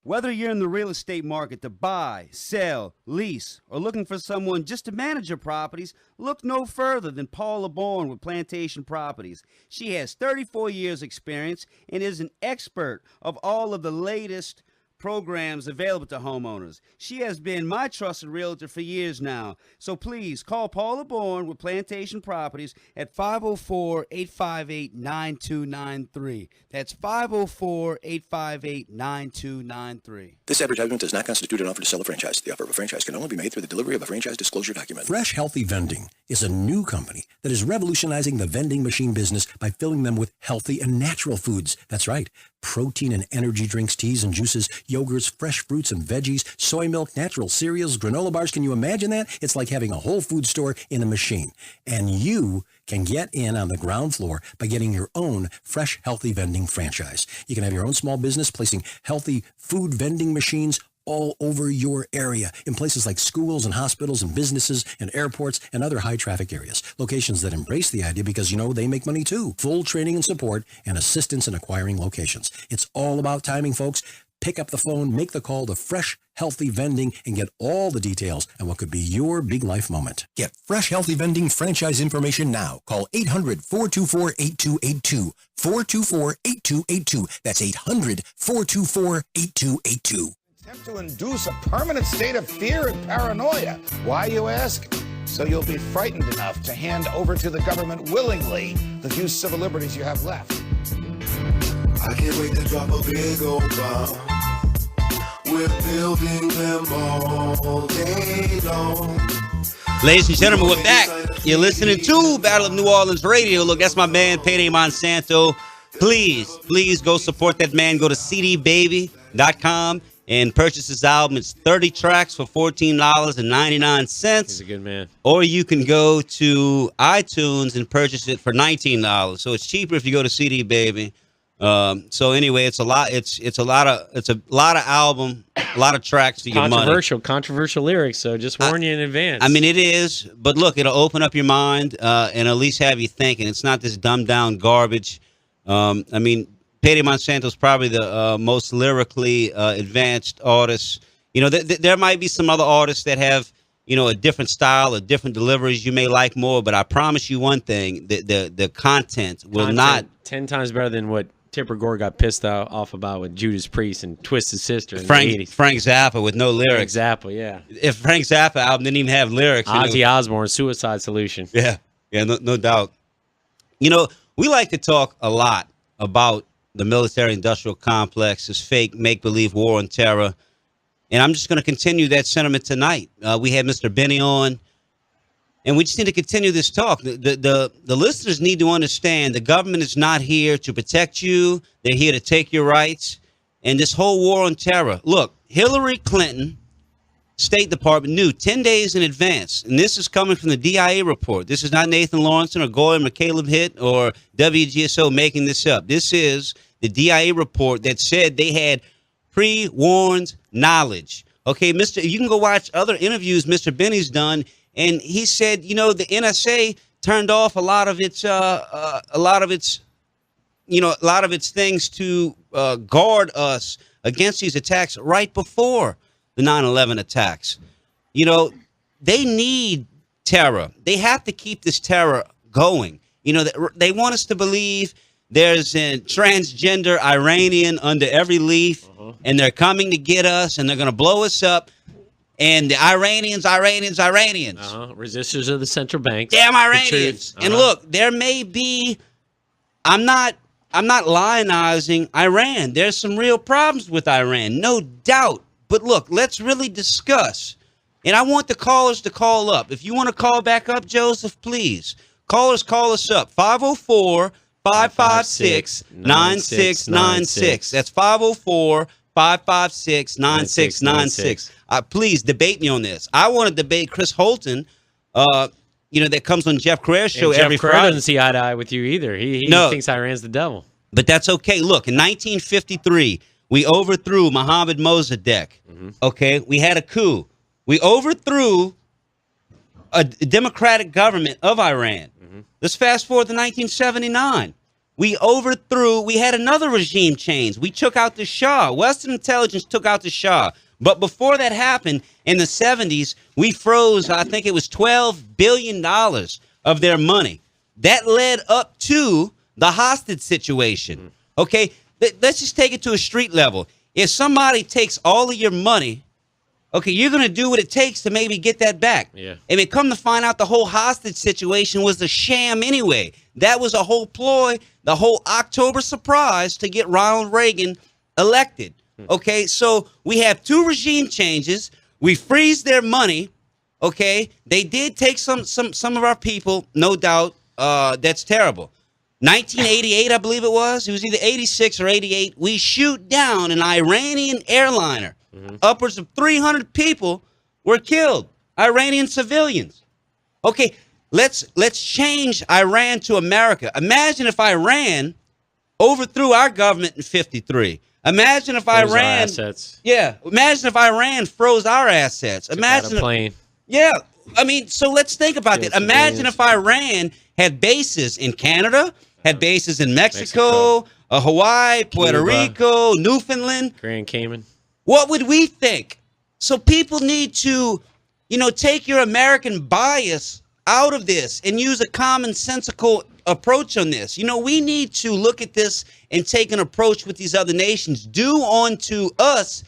Whether you're in the real estate market to buy, sell, lease, or looking for someone just to manage your properties, look no further than Paula Bourne with Plantation Properties. She has 34 years experience and is an expert of all of the latest programs available to homeowners. She has been my trusted realtor for years now. So please call Paula Bourne with Plantation Properties at 504-858-9293. That's 504-858-9293. This advertisement does not constitute an offer to sell a franchise. The offer of a franchise can only be made through the delivery of a franchise disclosure document. Fresh Healthy Vending is a new company that is revolutionizing the vending machine business by filling them with healthy and natural foods. That's right. Protein and energy drinks, teas and juices, yogurts, fresh fruits and veggies, soy milk, natural cereals, granola bars. Can you imagine that? It's like having a whole food store in a machine. And you can get in on the ground floor by getting your own Fresh Healthy Vending franchise. You can have your own small business placing healthy food vending machines all over your area in places like schools and hospitals and businesses and airports and other high traffic areas. Locations that embrace the idea because, they make money too. Full training and support and assistance in acquiring locations. It's all about timing, folks. Pick up the phone, make the call to Fresh Healthy Vending, and get all the details on what could be your big life moment. Get Fresh Healthy Vending franchise information now. Call 800-424-8282. 424-8282. That's 800-424-8282. Attempt to induce a permanent state of fear and paranoia. Why, you ask? So you'll be frightened enough to hand over to the government willingly the few civil liberties you have left. I can't wait to drop a big old bomb. We're building them all day long. Ladies and gentlemen, we're back. You're listening to Battle of New Orleans Radio. Look, that's my man, Payday Monsanto. Please go support that man. Go to cdbaby.com and purchase his album. It's 30 tracks for $14.99. He's a good man. Or you can go to iTunes and purchase it for $19. So it's cheaper if you go to CD Baby. So anyway, it's a lot of album, a lot of tracks for your money. Controversial lyrics. So just warn you in advance. I mean, it is, but look, it'll open up your mind and at least have you thinking. It's not this dumbed down garbage. I mean, Payday Monsanto's probably the most lyrically advanced artist. There might be some other artists that have, a different style or different deliveries you may like more, but I promise you one thing, the content will not. 10 times better than what Tipper Gore got pissed off about with Judas Priest and Twisted Sister in the 80s. Frank Zappa with no lyrics. Frank Zappa, yeah. If Frank Zappa album didn't even have lyrics. Ozzy Osbourne, Suicide Solution. Yeah, no doubt. We like to talk a lot about the military-industrial complex, this fake make-believe war on terror. And I'm just going to continue that sentiment tonight. We had Mr. Binney on, and we just need to continue this talk. The listeners need to understand the government is not here to protect you. They're here to take your rights. And this whole war on terror. Look, Hillary Clinton, State Department, knew 10 days in advance. And this is coming from the DIA report. This is not Nathan Lawrenson or Goy McCaleb Hitt or WGSO making this up. This is the DIA report that said they had pre-warned knowledge. Okay, you can go watch other interviews Mr. Binney's done, and he said, the NSA turned off a lot of its things to guard us against these attacks right before the 9/11 attacks. They need terror. They have to keep this terror going. They want us to believe there's a transgender Iranian under every leaf, and they're coming to get us, and they're going to blow us up. And the Iranians. Resistors of the central bank. Damn Iranians. And look, there may be, I'm not lionizing Iran. There's some real problems with Iran, no doubt. But look, let's really discuss. And I want the callers to call up. If you want to call back up, Joseph, please. Callers, call us up. 504-556-9696. That's 504-556-9696. 556-9696. Please debate me on this. I want to debate Chris Holton, that comes on Jeff Carrera's show every Jeff Carrera Friday. doesn't see eye to eye with you either. He thinks Iran's the devil. But that's okay. Look, in 1953, we overthrew Mohammad Mossadegh. Okay, we had a coup. We overthrew a democratic government of Iran. Let's fast forward to 1979. We had another regime change. We took out the Shah. Western intelligence took out the Shah. But before that happened, in the 70s, we froze, I think it was $12 billion of their money. That led up to the hostage situation. Okay, let's just take it to a street level. If somebody takes all of your money, okay, you're going to do what it takes to maybe get that back. Yeah. And it come to find out the whole hostage situation was a sham anyway. That was a whole ploy, the whole October surprise to get Ronald Reagan elected. Okay, so we have two regime changes. We freeze their money. Okay, they did take some of our people, no doubt. That's terrible. 1988, I believe it was either 86 or 88. We shoot down an Iranian airliner. Upwards of 300 people were killed, Iranian civilians. Okay, let's change Iran to America. Imagine if Iran overthrew our government in 53. Imagine if Froze our Iran assets. Yeah, imagine if Iran froze our assets. Imagine a plane. Yeah, I mean, so let's think about that. Imagine if Iran had bases in Canada, had bases in Mexico. Hawaii, Puerto Rico, Newfoundland, Grand Cayman. What would we think? So people need to, take your American bias out of this and use a commonsensical approach on this. We need to look at this and take an approach with these other nations. Do unto us,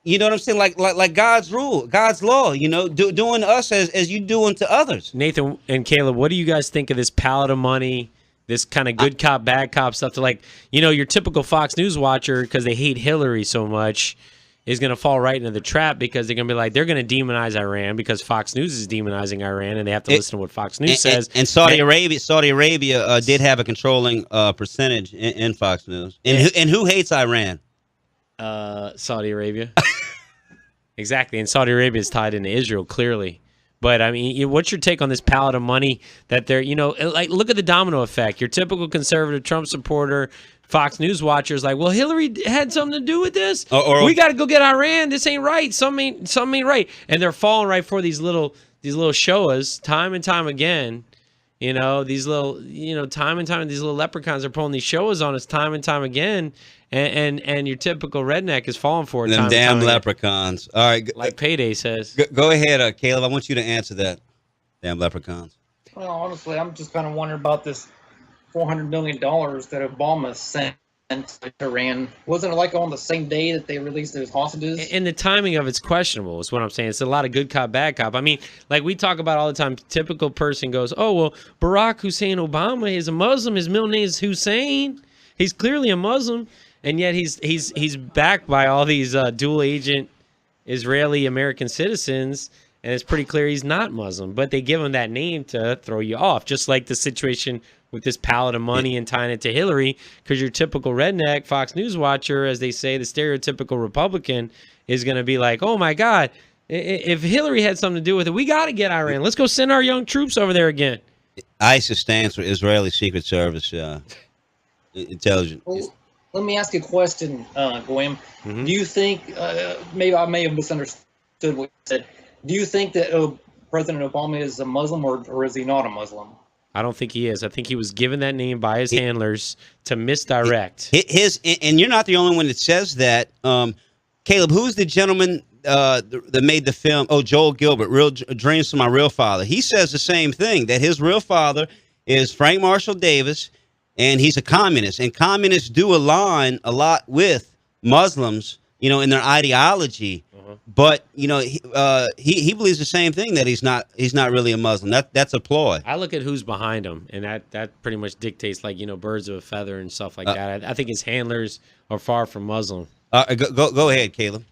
you know what I'm saying? Like God's rule, God's law, doing to us as you do unto others. Nathan and Caleb, what do you guys think of this pallet of money? This kind of good cop, bad cop stuff to your typical Fox News watcher, because they hate Hillary so much, is going to fall right into the trap because they're going to be they're going to demonize Iran because Fox News is demonizing Iran and they have to listen to what Fox News says. And Saudi Arabia did have a controlling percentage in Fox News. And who hates Iran? Saudi Arabia. Exactly. And Saudi Arabia is tied into Israel, clearly. But, I mean, what's your take on this pallet of money that they're, look at the domino effect. Your typical conservative Trump supporter, Fox News watcher is well, Hillary had something to do with this. We got to go get Iran. This ain't right. Something ain't right. And they're falling right for these little showas time and time again. These little, time and time, these little leprechauns are pulling these showas on us time and time again. And your typical redneck is falling for it. Them damn leprechauns. All right. Like Payday says. Go ahead, Caleb. I want you to answer that. Damn leprechauns. Well, honestly, I'm just kind of wondering about this $400 million that Obama sent to Iran. Wasn't it on the same day that they released those hostages? And the timing of it's questionable is what I'm saying. It's a lot of good cop, bad cop. I mean, we talk about all the time, typical person goes, oh, well, Barack Hussein Obama is a Muslim. His middle name is Hussein. He's clearly a Muslim. And yet he's backed by all these dual agent Israeli American citizens, and it's pretty clear he's not Muslim. But they give him that name to throw you off, just like the situation with this pallet of money and tying it to Hillary, because your typical redneck Fox News watcher, as they say, the stereotypical Republican, is going to be oh my God, if Hillary had something to do with it, we got to get Iran. Let's go send our young troops over there again. ISIS stands for Israeli Secret Service Intelligence. Well, let me ask you a question, William. Do you think, maybe I may have misunderstood what you said, do you think that President Obama is a Muslim or is he not a Muslim? I don't think he is. I think he was given that name by his handlers to misdirect. And you're not the only one that says that. Caleb, who's the gentleman that made the film? Oh, Joel Gilbert, Dreams from My Real Father. He says the same thing, that his real father is Frank Marshall Davis, and he's a communist. And communists do align a lot with Muslims, in their ideology. But he believes the same thing, that he's not really a Muslim. That's a ploy. I look at who's behind him, and that pretty much dictates birds of a feather and stuff like that. I think his handlers are far from Muslim. Go ahead, Caleb.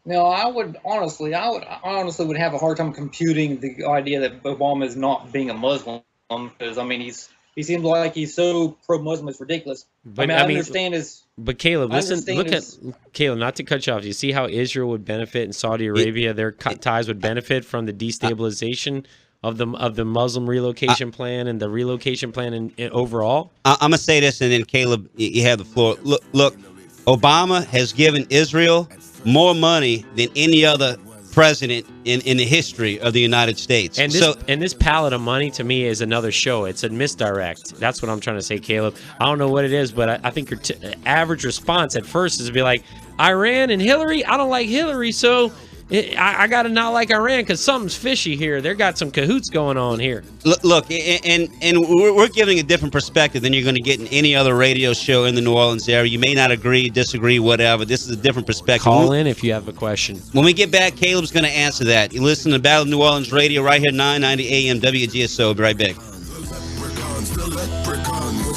No, I honestly would have a hard time computing the idea that Obama is not being a Muslim, because he's He seems like he's so pro-Muslim, it's ridiculous. But, I understand his. But Caleb, listen, look his, at Caleb. Not to cut you off. You see how Israel would benefit and Saudi Arabia, their ties would benefit from the destabilization of the Muslim relocation plan and the relocation plan in overall. I'm gonna say this, and then Caleb, you have the floor. Look, Obama has given Israel more money than any other president in the history of the United States. And this palette of money to me is another show. It's a misdirect. That's what I'm trying to say, Caleb. I don't know what it is, but I think your average response at first is to be like, Iran and Hillary? I don't like Hillary, so I got to not like Iran because something's fishy here. They got some cahoots going on here. Look, and we're giving a different perspective than you're going to get in any other radio show in the New Orleans area. You may not agree, disagree, whatever. This is a different perspective. Call in if you have a question. When we get back, Caleb's going to answer that. You listen to Battle of New Orleans Radio right here, 990 AM WGSO. Be right back.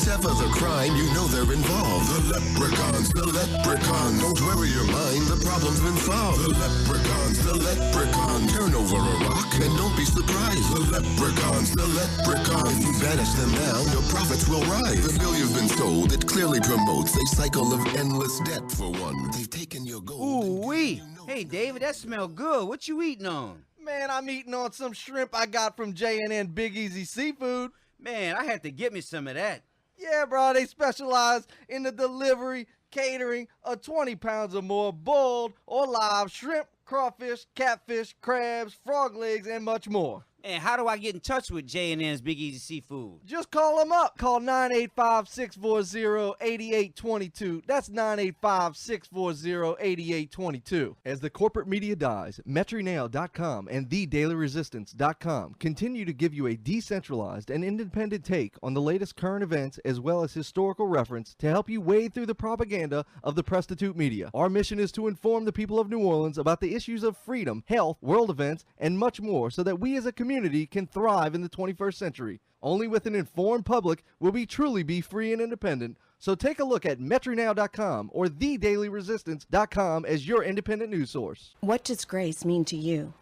Whatever the crime, you know they're involved. The leprechauns, don't worry your mind, the problem's been solved. The leprechauns, turn over a rock and don't be surprised. The leprechauns, if you banish them down, your profits will rise. The bill you've been sold, it clearly promotes a cycle of endless debt for one. They've taken your gold. Ooh-wee. Hey, David, that smells good. What you eating on? Man, I'm eating on some shrimp I got from J&N Big Easy Seafood. Man, I had to get me some of that. Yeah, bro, they specialize in the delivery, catering of 20 pounds or more boiled or live shrimp, crawfish, catfish, crabs, frog legs, and much more. And how do I get in touch with J&N's Big Easy Seafood? Just call them up. Call 985-640-8822. That's 985-640-8822. As the corporate media dies, MetroNail.com and TheDailyResistance.com continue to give you a decentralized and independent take on the latest current events as well as historical reference to help you wade through the propaganda of the prostitute media. Our mission is to inform the people of New Orleans about the issues of freedom, health, world events, and much more so that we as a community can thrive in the 21st century. Only with an informed public will we truly be free and independent. So take a look at MetroNow.com or TheDailyResistance.com as your independent news source. What does grace mean to you?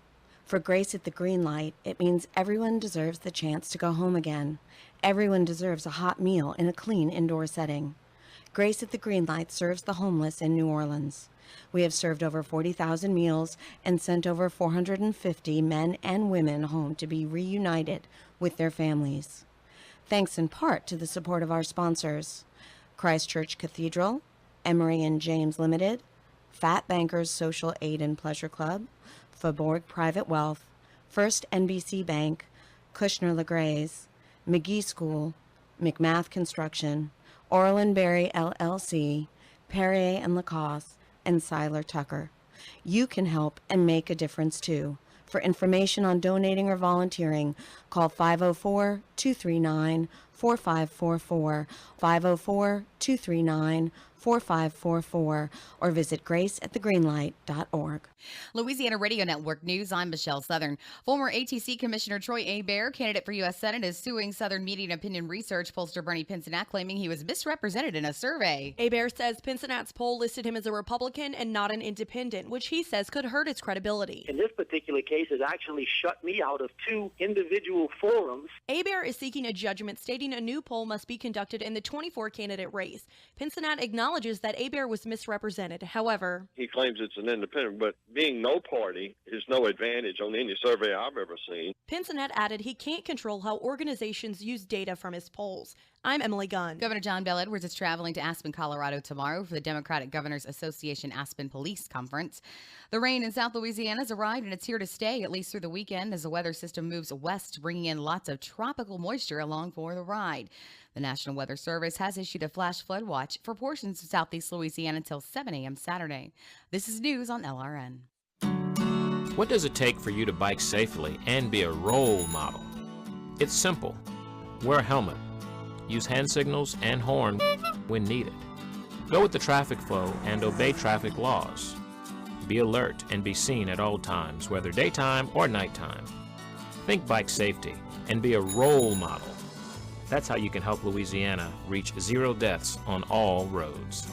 For Grace at the Green Light, it means everyone deserves the chance to go home again. Everyone deserves a hot meal in a clean indoor setting. Grace at the Green Light serves the homeless in New Orleans. We have served over 40,000 meals and sent over 450 men and women home to be reunited with their families. Thanks in part to the support of our sponsors, Christ Church Cathedral, Emory and James Limited, Fat Bankers Social Aid and Pleasure Club, Faubourg Private Wealth, First NBC Bank, Kushner LeGrays, McGee School, McMath Construction, Orland Berry LLC, Perrier and Lacoste, and Seiler Tucker. You can help and make a difference too. For information on donating or volunteering, call 504-239-4544, 504-239-4544, or visit graceatthegreenlight.org. Louisiana Radio Network News, I'm Michelle Southern. Former ATC Commissioner Troy Hebert, candidate for U.S. Senate, is suing Southern Media and Opinion Research pollster Bernie Pincinat, claiming he was misrepresented in a survey. Hebert says Pincinat's poll listed him as a Republican and not an independent, which he says could hurt his credibility. In this particular case, it actually shut me out of 2 individual forums. Hebert is seeking a judgment stating a new poll must be conducted in the 24-candidate race. Pincinat acknowledges that Hebert was misrepresented. However, he claims it's an independent, but being no party is no advantage on any survey I've ever seen. Pincinat added he can't control how organizations use data from his polls. I'm Emily Gunn. Governor John Bel Edwards is traveling to Aspen, Colorado tomorrow for the Democratic Governors Association Aspen Police Conference. The rain in South Louisiana has arrived and it's here to stay, at least through the weekend, as the weather system moves west, bringing in lots of tropical moisture along for the ride. The National Weather Service has issued a flash flood watch for portions of southeast Louisiana until 7 a.m. Saturday. This is news on LRN. What does it take for you to bike safely and be a role model? It's simple. Wear a helmet. Use hand signals and horn when needed. Go with the traffic flow and obey traffic laws. Be alert and be seen at all times, whether daytime or nighttime. Think bike safety and be a role model. That's how you can help Louisiana reach 0 deaths on all roads.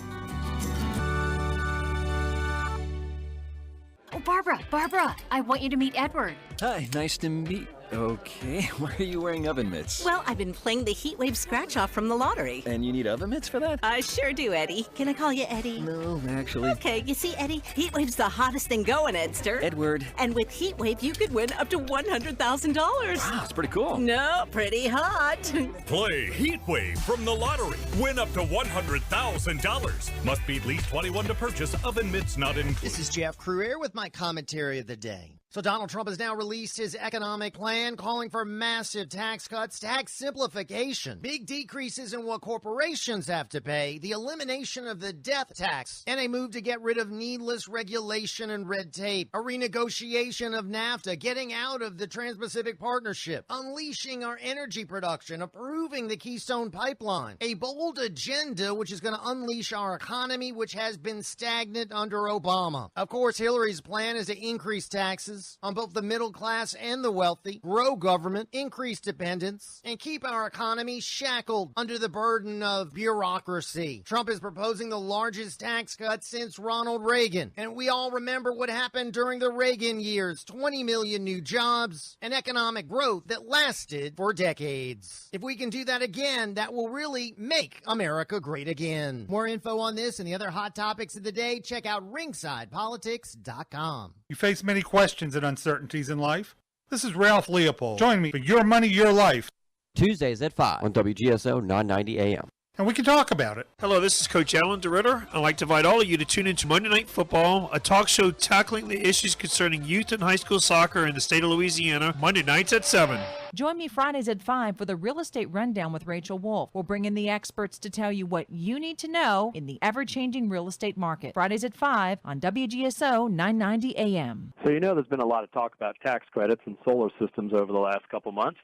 Oh, Barbara, I want you to meet Edward. Hi, nice to meet... Okay, why are you wearing oven mitts? Well, I've been playing the Heatwave scratch-off from the lottery. And you need oven mitts for that? I sure do, Eddie. Can I call you Eddie? No, actually. Okay, you see, Eddie, Heatwave's the hottest thing going, Edster. Edward. And with Heatwave, you could win up to $100,000. Wow, that's pretty cool. No, pretty hot. Play Heatwave from the lottery. Win up to $100,000. Must be at least 21 to purchase. Oven mitts not included. This is Jeff Cruier with my commentary of the day. So Donald Trump has now released his economic plan calling for massive tax cuts, tax simplification, big decreases in what corporations have to pay, the elimination of the death tax, and a move to get rid of needless regulation and red tape, a renegotiation of NAFTA, getting out of the Trans-Pacific Partnership, unleashing our energy production, approving the Keystone Pipeline, a bold agenda which is going to unleash our economy, which has been stagnant under Obama. Of course, Hillary's plan is to increase taxes on both the middle class and the wealthy, grow government, increase dependence, and keep our economy shackled under the burden of bureaucracy. Trump is proposing the largest tax cut since Ronald Reagan, and we all remember what happened during the Reagan years: 20 million new jobs and economic growth that lasted for decades. If we can do that again, that will really make America great again. More info on this and the other hot topics of the day, check out ringsidepolitics.com. You face many questions and uncertainties in life. This is Ralph Leopold. Join me for Your Money, Your Life. Tuesdays at 5 on WGSO 990 AM. And we can talk about it. Hello, this is Coach Alan DeRitter. I'd like to invite all of you to tune into Monday Night Football, a talk show tackling the issues concerning youth and high school soccer in the state of Louisiana, Monday nights at 7. Join me Fridays at 5 for the Real Estate Rundown with Rachel Wolf. We'll bring in the experts to tell you what you need to know in the ever-changing real estate market. Fridays at 5 on WGSO 990 AM. So there's been a lot of talk about tax credits and solar systems over the last couple months.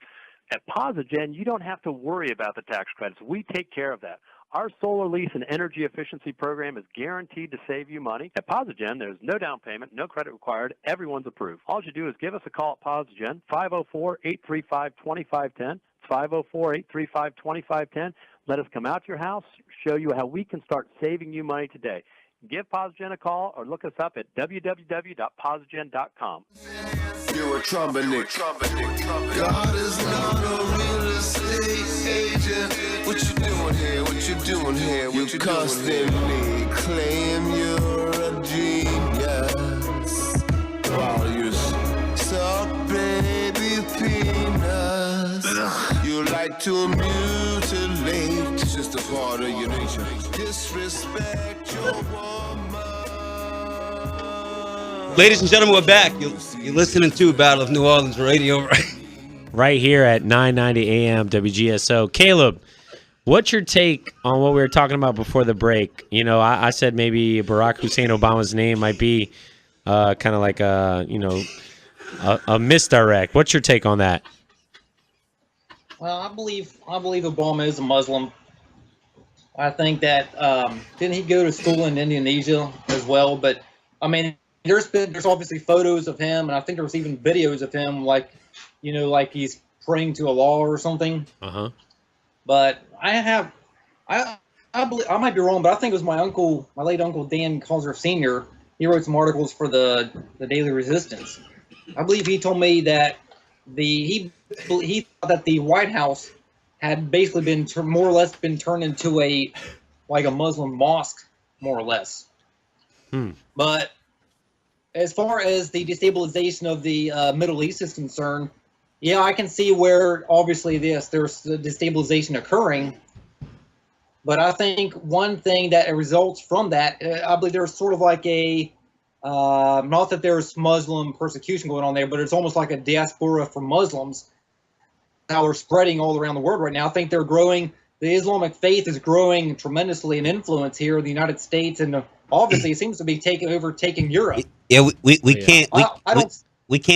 At Posigen, you don't have to worry about the tax credits. We take care of that. Our solar lease and energy efficiency program is guaranteed to save you money. At Posigen, there's no down payment, no credit required. Everyone's approved. All you do is give us a call at Posigen, 504-835-2510. It's 504-835-2510. Let us come out to your house, show you how we can start saving you money today. Give Posigen a call or look us up at www.posigen.com. You're a troublemaker. God is not a real estate agent. What you doing here? What you doing here? You constantly claim you're a genius while you suck baby peanuts. You like to mutilate. It's just a part of your nature. Disrespect your woman. Ladies and gentlemen, we're back. You're listening to Battle of New Orleans Radio right here at 990 AM WGSO. Caleb, what's your take on what we were talking about before the break? I said maybe Barack Hussein Obama's name might be kind of like a misdirect. What's your take on that? Well, I believe Obama is a Muslim. I think that didn't he go to school in Indonesia as well? But I mean, there's obviously photos of him, and I think there was even videos of him, like he's praying to Allah or something. But I believe, I might be wrong, but I think it was my late uncle Dan Causer Sr. He wrote some articles for the Daily Resistance. I believe he told me that he thought that the White House had basically been more or less been turned into a Muslim mosque, more or less. But as far as the destabilization of the Middle East is concerned, yeah, I can see where obviously there's the destabilization occurring. But I think one thing that results from that, I believe there's sort of like a, not that there's Muslim persecution going on there, but it's almost like a diaspora for Muslims. Now they're spreading all around the world right now. I think they're growing. The Islamic faith is growing tremendously in influence here in the United States, and obviously it seems to be overtaking Europe. Yeah, we can't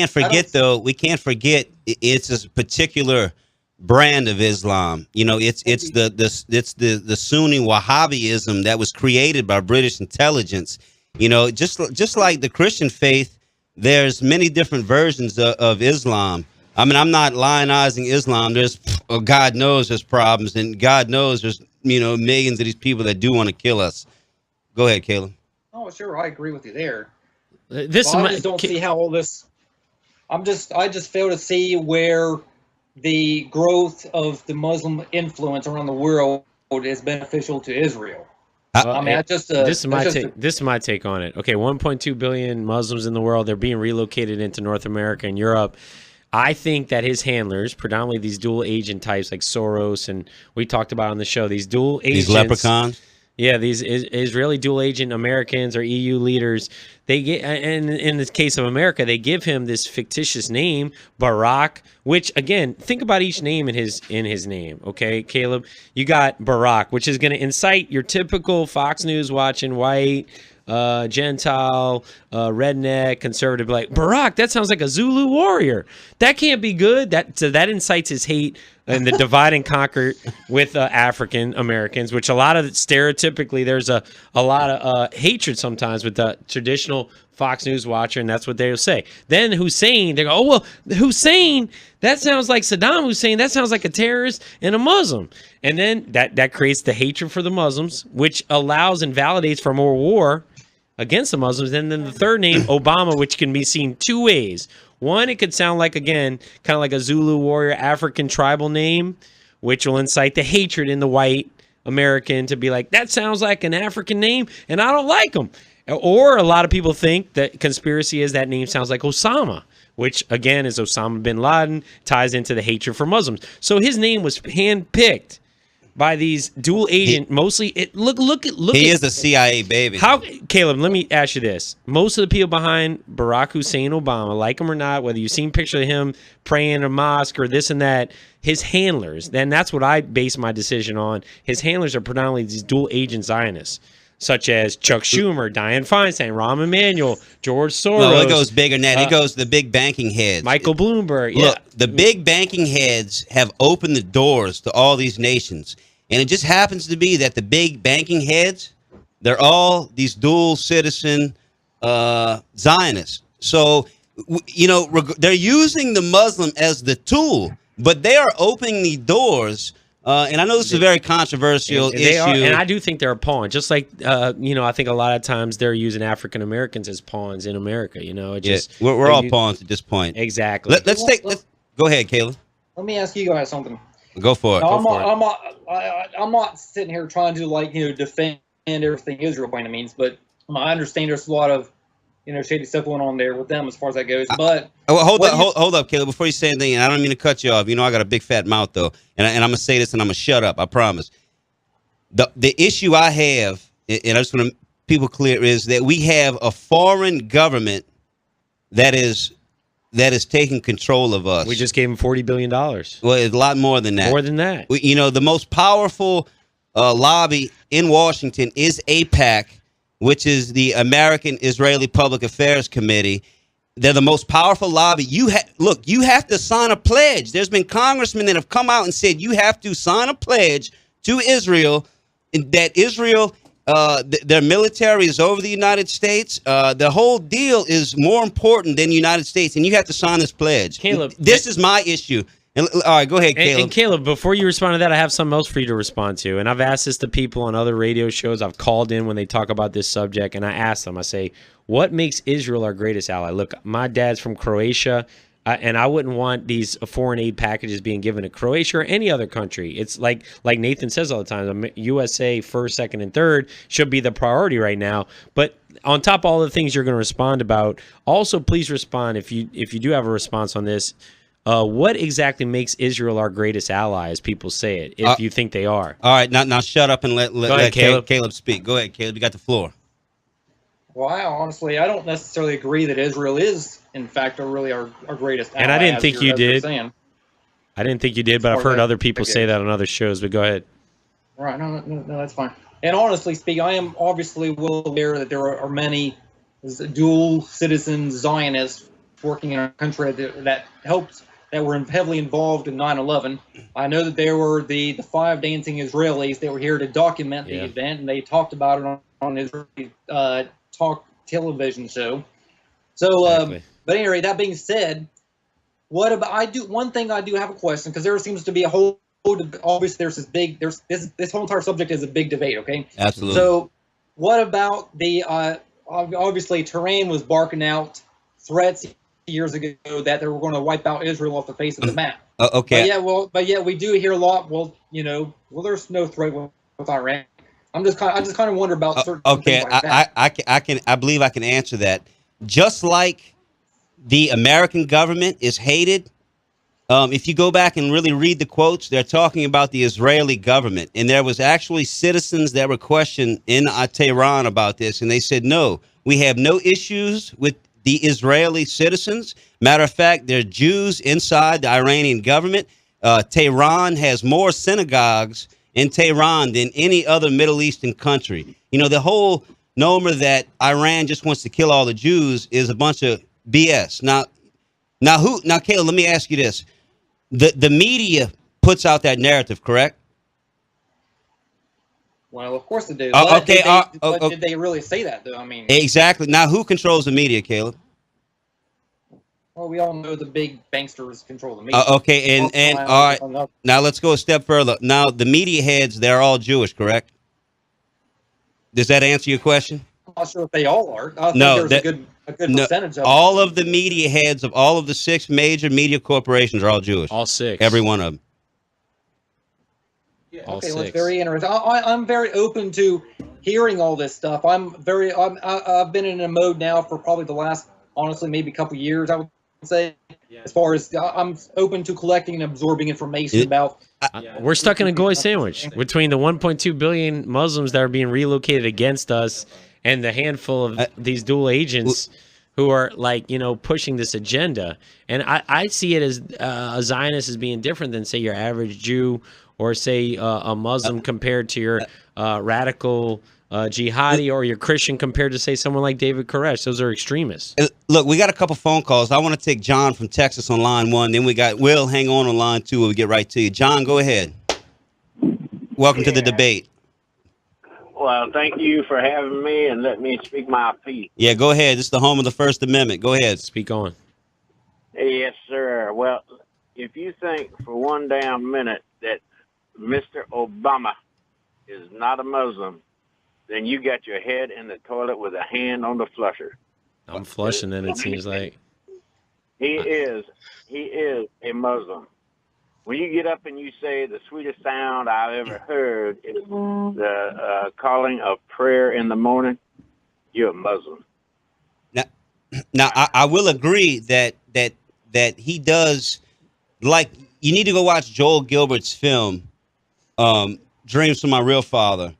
forget though. We can't forget it's a particular brand of Islam. It's the Sunni Wahhabism that was created by British intelligence. Just like the Christian faith, there's many different versions of Islam. I mean, I'm not lionizing Islam. God knows there's problems, and God knows there's millions of these people that do want to kill us. Go ahead, Caleb. Oh, sure, I agree with you there. I just don't see how all this. I just fail to see where the growth of the Muslim influence around the world is beneficial to Israel. I mean, this is my take. This is my take on it. Okay, 1.2 billion Muslims in the world. They're being relocated into North America and Europe. I think that his handlers, predominantly these dual agent types like Soros, and we talked about on the show, these dual agents. These leprechauns? Yeah, these Israeli dual agent Americans or EU leaders, they get, and in the case of America, they give him this fictitious name, Barack, which again, think about each name in his name, okay, Caleb? You got Barack, which is going to incite your typical Fox News watching white, Gentile, redneck, conservative, like Barack, that sounds like a Zulu warrior. That can't be good. That incites his hate and the divide and conquer with African Americans, which a lot of stereotypically there's a lot of hatred sometimes with the traditional Fox News watcher, and that's what they'll say. Then Hussein, they go, oh well, Hussein, that sounds like Saddam Hussein. That sounds like a terrorist and a Muslim, and then that creates the hatred for the Muslims, which allows and validates for more war against the Muslims. And then the third name, Obama, which can be seen two ways. One, it could sound like, again, kind of like a Zulu warrior African tribal name, which will incite the hatred in the white American to be like, that sounds like an African name, and I don't like them. Or a lot of people think that conspiracy is that name sounds like Osama, which, again, is Osama bin Laden, ties into the hatred for Muslims. So his name was handpicked by these dual agent, mostly. Look. He is a CIA baby. How, Caleb? Let me ask you this: most of the people behind Barack Hussein Obama, like him or not, whether you've seen pictures of him praying in a mosque or this and that, his handlers. Then that's what I base my decision on. His handlers are predominantly these dual agent Zionists, such as Chuck Schumer, Dianne Feinstein, Rahm Emanuel, George Soros. No, it goes bigger than that. It goes the big banking heads. Michael Bloomberg. Look, the big banking heads have opened the doors to all these nations. And it just happens to be that the big banking heads, they're all these dual citizen Zionists. So, they're using the Muslim as the tool, but they are opening the doors. And I know this is a very controversial issue. They are, and I do think they're a pawn. Just like, I think a lot of times they're using African Americans as pawns in America. We're all pawns at this point. Exactly. Let's go ahead, Caleb. Let me ask you guys something. Go for it. No, I'm not sitting here trying to defend everything Israel by any means, but I understand there's a lot of shady stuff going on there with them as far as that goes. But hold up, Caleb, before you say anything. And I don't mean to cut you off. I got a big fat mouth though, and I'm gonna say this and I'm gonna shut up. I promise. The issue I have, and I just want to people clear, is that we have a foreign government that is taking control of us. We just gave him $40 billion. Well, it's a lot more than that. More than that. The most powerful lobby in Washington is AIPAC, which is the American Israeli Public Affairs Committee. They're the most powerful lobby. You have to sign a pledge. There's been congressmen that have come out and said you have to sign a pledge to Israel that Israel their military is over the United States. The whole deal is more important than the United States, and you have to sign this pledge. Caleb, this is my issue. And, all right, go ahead, Caleb. And Caleb, before you respond to that, I have something else for you to respond to. And I've asked this to people on other radio shows. I've called in when they talk about this subject, and I ask them, I say, what makes Israel our greatest ally? Look, my dad's from Croatia. And I wouldn't want these foreign aid packages being given to Croatia or any other country. It's like Nathan says all the time, USA first, second, and third should be the priority right now. But on top of all the things you're going to respond about, also please respond if you do have a response on this. What exactly makes Israel our greatest ally, as people say it, if you think they are? All right, now shut up and let Caleb speak. Go ahead, Caleb. You got the floor. Well, honestly, I don't necessarily agree that Israel is, in fact, our greatest ally. And I didn't think you did. I didn't think you did, but I've heard other people say that on other shows. But go ahead. Right. No, that's fine. And honestly speaking, I am obviously well aware that there are many dual citizen Zionists working in our country that were heavily involved in 9/11. I know that there were the 5 dancing Israelis that were here to document the event, and they talked about it on Israeli talk television show. So, but anyway, that being said, one thing I do have a question, because there seems to be a whole, obviously this whole entire subject is a big debate, okay? Absolutely. So what about obviously Tehran was barking out threats years ago that they were going to wipe out Israel off the face of the map. Okay. But yeah, we do hear a lot. Well, there's no threat with Iran. I just kind of wonder about certain things like that. I believe I can answer that. Just like the American government is hated. If you go back and really read the quotes, they're talking about the Israeli government. And there was actually citizens that were questioned in Tehran about this. And they said, no, we have no issues with the Israeli citizens. Matter of fact, there are Jews inside the Iranian government. Tehran has more synagogues in Tehran than any other Middle Eastern country. The whole nomer that Iran just wants to kill all the Jews is a bunch of BS. Now, Caleb, let me ask you this. The media puts out that narrative, correct? Well, of course they do. Did they really say that, though? I mean, exactly. Now, who controls the media, Caleb? Well, we all know the big banksters control the media. And all right. Now let's go a step further. Now, the media heads, they're all Jewish, correct? Does that answer your question? I'm not sure if they all are. I think there's a good percentage of all of the media heads of all of the 6 major media corporations are all Jewish. All 6. Every one of them. All okay, 6. well, it's very interesting. I'm very open to hearing all this stuff. I've been in a mode now for probably the last, honestly, maybe a couple years, I would say. As far as I'm open to collecting and absorbing information about. We're stuck in a goy sandwich between the 1.2 billion Muslims that are being relocated against us and the handful of these dual agents who are pushing this agenda. And I see it as a Zionist as being different than, say, your average Jew or, say, a Muslim compared to your radical jihadi or your Christian compared to, say, someone like David Koresh. Those are extremists. Look, we got a couple phone calls. I want to take John from Texas on line 1. Then we got Will. Hang on line 2. We'll get right to you. John, go ahead. Welcome to the debate. Well, thank you for having me and let me speak my piece. Yeah, go ahead. This is the home of the First Amendment. Go ahead. Speak on. Yes, sir. Well, if you think for one damn minute that Mr. Obama is not a Muslim, then you got your head in the toilet with a hand on the flusher. I'm flushing it, it seems like. He is a Muslim. When you get up and you say the sweetest sound I've ever heard is the calling of prayer in the morning, you're a Muslim. Now I will agree that he does, like, you need to go watch Joel Gilbert's film, Dreams from My Real Father.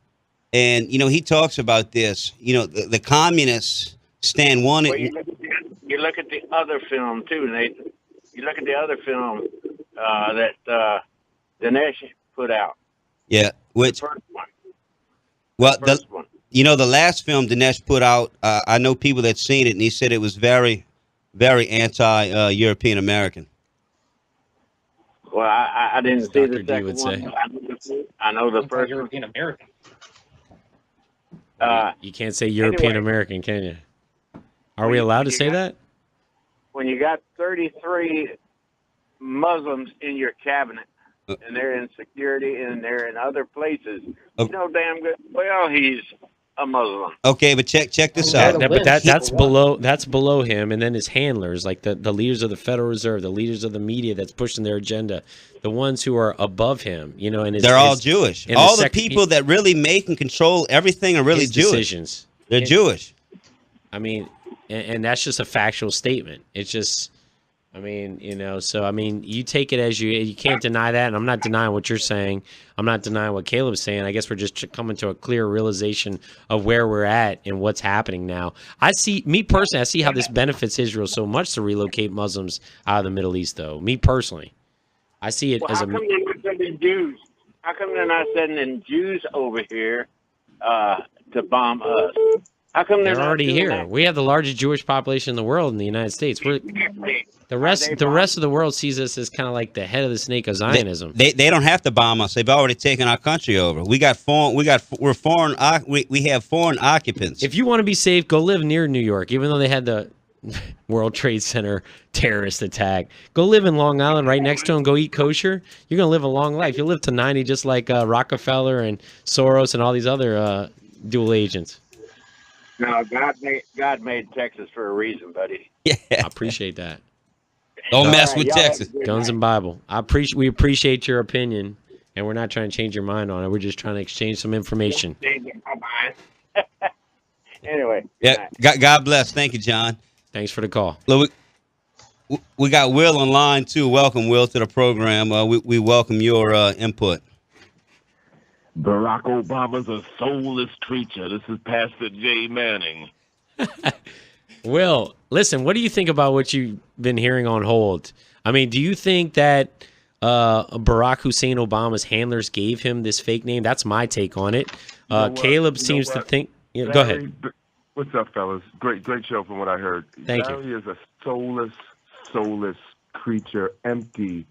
And, he talks about this. The communists stand one. Well, you look at the other film, too, Nathan. You look at the other film that Dinesh put out. Yeah, which. The first one. Well, the last film Dinesh put out, I know people that seen it, and he said it was very, very anti-European American. Well, I didn't see the second one. I know the first European American. You can't say European American, can you? Are we allowed to say that? When you got 33 Muslims in your cabinet, and they're in security and they're in other places, you know damn good well he's a Muslim. Okay, but check this out. But that's below him, and then his handlers, like the leaders of the Federal Reserve, the leaders of the media that's pushing their agenda, the ones who are above him, and they're all Jewish. All the people that really make and control everything are really Jewish. Decisions. They're Jewish. I mean, and that's just a factual statement. It's just. You take it as you can't deny that, and I'm not denying what you're saying. I'm not denying what Caleb's saying. I guess we're just coming to a clear realization of where we're at and what's happening now. I see how this benefits Israel so much to relocate Muslims out of the Middle East, though. Me personally, I see it as how come they're not sending Jews? How come they're not sending Jews over here to bomb us? How come they're already here? That? We have the largest Jewish population in the world in the United States. The rest of the world sees us as kind of like the head of the snake of Zionism. They don't have to bomb us. They've already taken our country over. We have foreign occupants. If you want to be safe, go live near New York. Even though they had the World Trade Center terrorist attack, go live in Long Island right next to them. Go eat kosher. You're gonna live a long life. You'll live to 90, just like Rockefeller and Soros and all these other dual agents. No, God made Texas for a reason, buddy. Yeah, I appreciate that. Don't mess with Texas. Guns and Bible. We appreciate your opinion, and we're not trying to change your mind on it. We're just trying to exchange some information. Anyway. Yeah. God bless. Thank you, John. Thanks for the call. Look, we got Will online too. Welcome, Will, to the program. We welcome your input. Barack Obama's a soulless creature. This is Pastor Jay Manning. Will, listen, what do you think about what you've been hearing on hold? I mean, do you think that Barack Hussein Obama's handlers gave him this fake name? That's my take on it. Caleb seems to think. Yeah, go ahead. What's up, fellas? Great show from what I heard. Thank you. Larry is a soulless creature, empty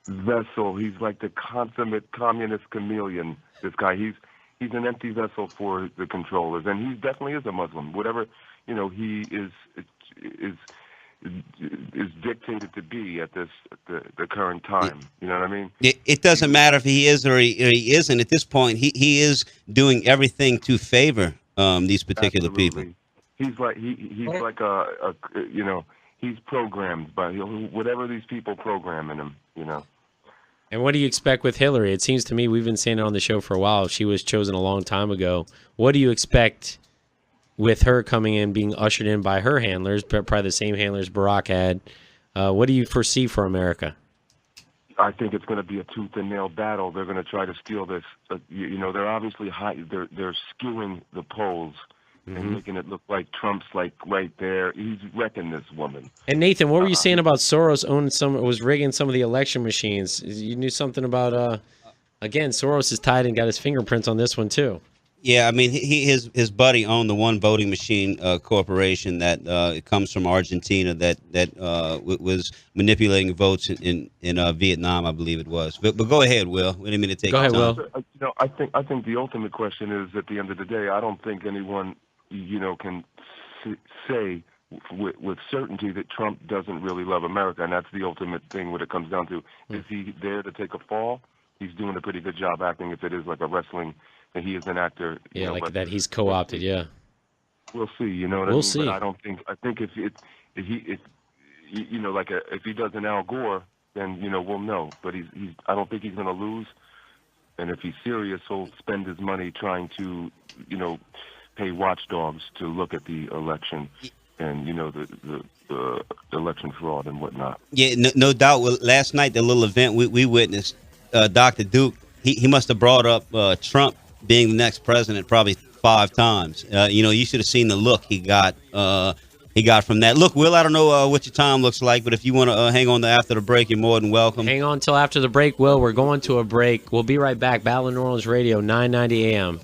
vessel. He's like the consummate communist chameleon. This guy, he's an empty vessel for the controllers, and he definitely is a Muslim. Whatever he is dictated to be at the current time. You know what I mean? It doesn't matter if he is or he isn't. At this point, he is doing everything to favor these particular people. He's like he's like a he's programmed by whatever these people program in him. And what do you expect with Hillary? It seems to me, we've been saying it on the show for a while. She was chosen a long time ago. What do you expect with her coming in, being ushered in by her handlers, probably the same handlers Barack had? What do you foresee for America? I think it's going to be a tooth and nail battle. They're going to try to steal this. They're obviously they're skewing the polls and making it look like Trump's like right there. He's wrecking this woman. And Nathan, what were you saying about Soros was rigging some of the election machines? You knew something about again, Soros is tied and got his fingerprints on this one too. Yeah, I mean, his buddy owned the One Voting Machine Corporation that it comes from Argentina that was manipulating votes in Vietnam, I believe it was. But go ahead, Will. We didn't mean to take. Go ahead, Will. I think the ultimate question is, at the end of the day, I don't think anyone can say with certainty that Trump doesn't really love America, and that's the ultimate thing. What it comes down to, is he there to take a fall? He's doing a pretty good job acting. If it is like a wrestling. And he is an actor. Yeah, like that he's co-opted. Yeah, we'll see. You know what I mean? We'll see. But I don't think. I think if he does an Al Gore, then we'll know. But I don't think he's going to lose. And if he's serious, he'll spend his money trying to pay watchdogs to look at the election and the election fraud and whatnot. Yeah, no doubt. Well, last night, the little event we witnessed, Dr. Duke, he must have brought up Trump being the next president probably 5 times. You should have seen the look he got from that. Look, Will, I don't know what your time looks like, but if you want to hang on to after the break, you're more than welcome. Hang on till after the break, Will. We're going to a break. We'll be right back. Battle of New Orleans Radio, 990 AM.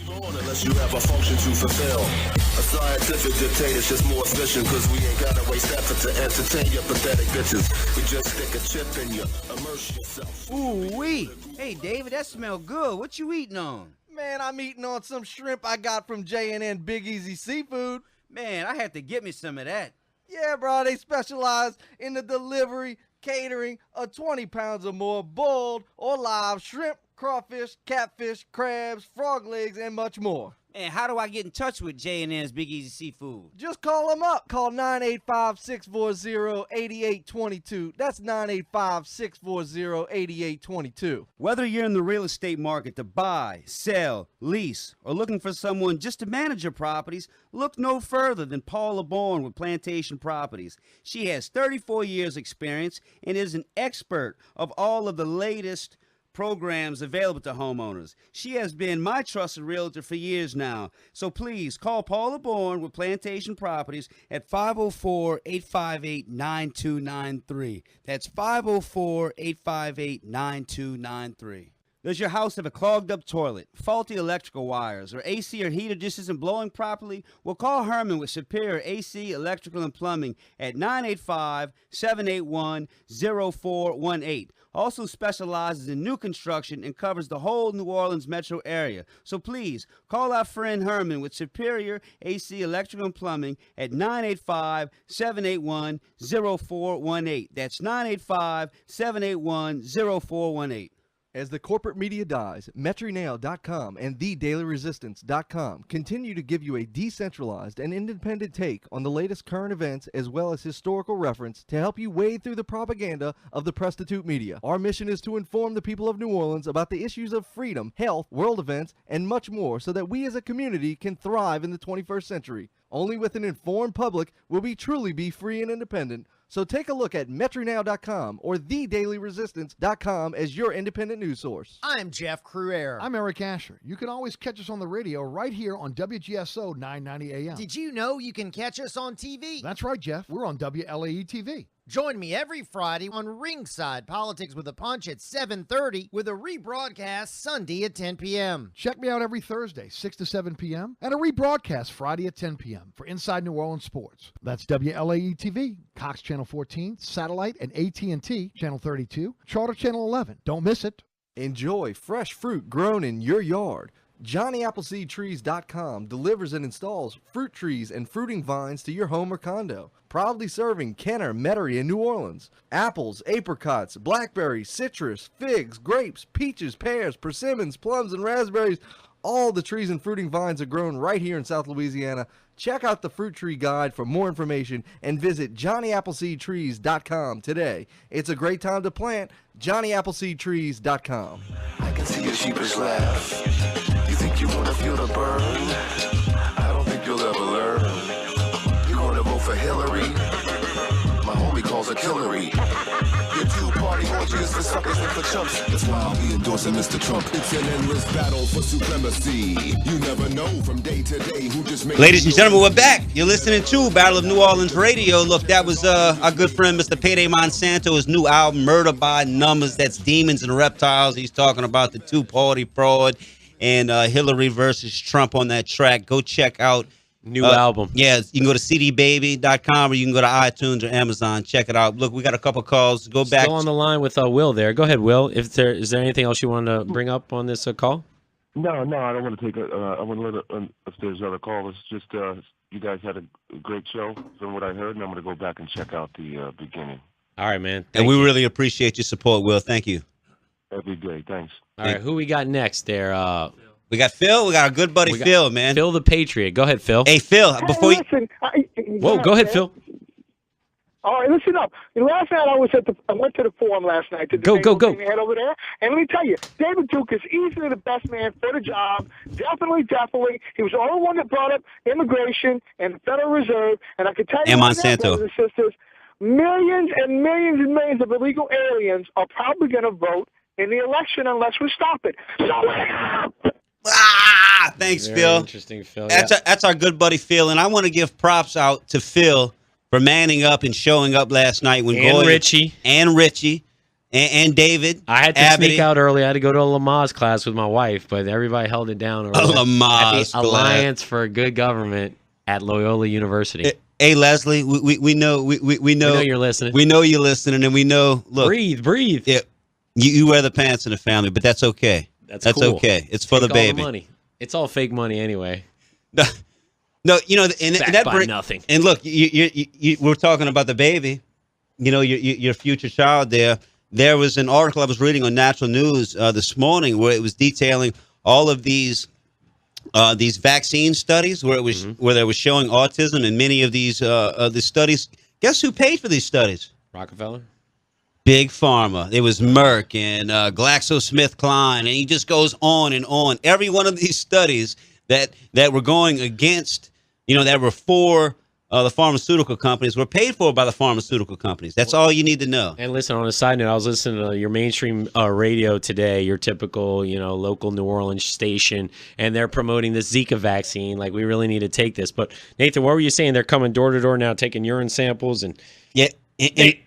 Unless you have a function to fulfill. A scientific dictatorship's more efficient, because we ain't gotta waste effort to entertain your pathetic bitches. We just stick a chip in you, immerse yourself. Ooh-wee. Hey, David, that smell good. What you eating on? Man, I'm eating on some shrimp I got from J&N Big Easy Seafood. Man, I had to get me some of that. Yeah, bro, they specialize in the delivery, catering of 20 pounds or more boiled or live shrimp, crawfish, catfish, crabs, frog legs, and much more. And how do I get in touch with J&N's Big Easy Seafood? Just call them up. Call 985-640-8822. That's 985-640-8822. Whether you're in the real estate market to buy, sell, lease, or looking for someone just to manage your properties, look no further than Paula Bourne with Plantation Properties. She has 34 years experience and is an expert of all of the latest programs available to homeowners. She has been my trusted realtor for years now. So please call Paula Bourne with Plantation Properties at 504-858-9293. That's 504-858-9293. Does your house have a clogged up toilet, faulty electrical wires, or AC or heater just isn't blowing properly? Well, call Herman with Superior AC, Electrical, and Plumbing at 985-781-0418. Also specializes in new construction and covers the whole New Orleans metro area. So please, call our friend Herman with Superior AC, Electrical, and Plumbing at 985-781-0418. That's 985-781-0418. As the corporate media dies, MetroNow.com and TheDailyResistance.com continue to give you a decentralized and independent take on the latest current events as well as historical reference to help you wade through the propaganda of the prostitute media. Our mission is to inform the people of New Orleans about the issues of freedom, health, world events, and much more so that we as a community can thrive in the 21st century. Only with an informed public will we truly be free and independent. So take a look at MetroNow.com or TheDailyResistance.com as your independent news source. I'm Jeff Cruere. I'm Eric Asher. You can always catch us on the radio right here on WGSO 990 AM. Did you know you can catch us on TV? That's right, Jeff. We're on WLAE TV. Join me every Friday on Ringside Politics with a Punch at 7:30 with a rebroadcast Sunday at 10 p.m. Check me out every Thursday, 6 to 7 p.m. and a rebroadcast Friday at 10 p.m. for Inside New Orleans Sports. That's WLAE TV, Cox Channel 14, Satellite and AT&T Channel 32, Charter Channel 11. Don't miss it. Enjoy fresh fruit grown in your yard. JohnnyAppleseedTrees.com delivers and installs fruit trees and fruiting vines to your home or condo. Proudly serving Kenner, Metairie, and New Orleans. Apples, apricots, blackberries, citrus, figs, grapes, peaches, pears, persimmons, plums, and raspberries. All the trees and fruiting vines are grown right here in South Louisiana. Check out the Fruit Tree Guide for more information and visit JohnnyAppleseedTrees.com today. It's a great time to plant. JohnnyAppleseedTrees.com. I can see your sheepish laugh. You think you wanna feel the burn? I don't think you'll ever learn. You're gonna vote for Hillary. My homie calls her Killery. Your two-party orgy is for suckers and for chumps. That's why I'll be endorsing Mr. Trump. It's an endless battle for supremacy. You never know from day to day who just makes. Ladies and gentlemen, we're back. You're listening to Battle of New Orleans Radio. Look, that was our good friend, Mr. Payday Monsanto, his new album, Murder by Numbers. That's Demons and Reptiles. He's talking about the two-party fraud and Hillary versus Trump on that track. Go check out. New album. Yeah, you can go to cdbaby.com or you can go to iTunes or Amazon. Check it out. Look, we got a couple calls. Go back. Still on the line with Will there. Go ahead, Will. Is there anything else you want to bring up on this call? No, I don't want to take I want to let if there's other callers. Just you guys had a great show from what I heard, and I'm going to go back and check out the beginning. All right, man. And we really appreciate your support, Will. Thank you. Every day. Thanks. All right, who we got next there? We got Phil. We got our good buddy Phil, man. Phil the Patriot. Go ahead, Phil. Hey, Phil. Before you. Whoa, go ahead, Phil. All right, listen up. Last night I went to the forum last night. To the Go. Thing they had over there, and let me tell you, David Duke is easily the best man for the job. Definitely. He was the only one that brought up immigration and the Federal Reserve, and I can tell you, and right Monsanto. now, brothers and sisters, millions and millions and millions of illegal aliens are probably going to vote in the election unless we stop it. So. Thanks, Very Phil. Interesting, Phil. That's our good buddy Phil, and I want to give props out to Phil for manning up and showing up last night when Richie and David. I had to sneak out early. I had to go to a Lamaze class with my wife, but everybody held it down. A Lamaze at the Alliance for a Good Government at Loyola University. Hey, Leslie, we know you're listening. We know you're listening, and we know. Look, breathe. Yeah, you wear the pants in the family, but that's okay. That's cool. okay. It's for Take the baby. All the money. It's all fake money anyway. No, you know, and Backed that by nothing. And look, we're talking about the baby. You know, your future child. There was an article I was reading on Natural News this morning where it was detailing all of these vaccine studies where it was where they were showing autism in many of these the studies. Guess who paid for these studies? Rockefeller. Big Pharma. It was Merck and GlaxoSmithKline, and he just goes on and on. Every one of these studies that were going against, that were for the pharmaceutical companies were paid for by the pharmaceutical companies. That's all you need to know. And listen, on a side note, I was listening to your mainstream radio today, your typical, local New Orleans station, and they're promoting the Zika vaccine. Like, we really need to take this. But Nathan, what were you saying? They're coming door to door now, taking urine samples and yeah.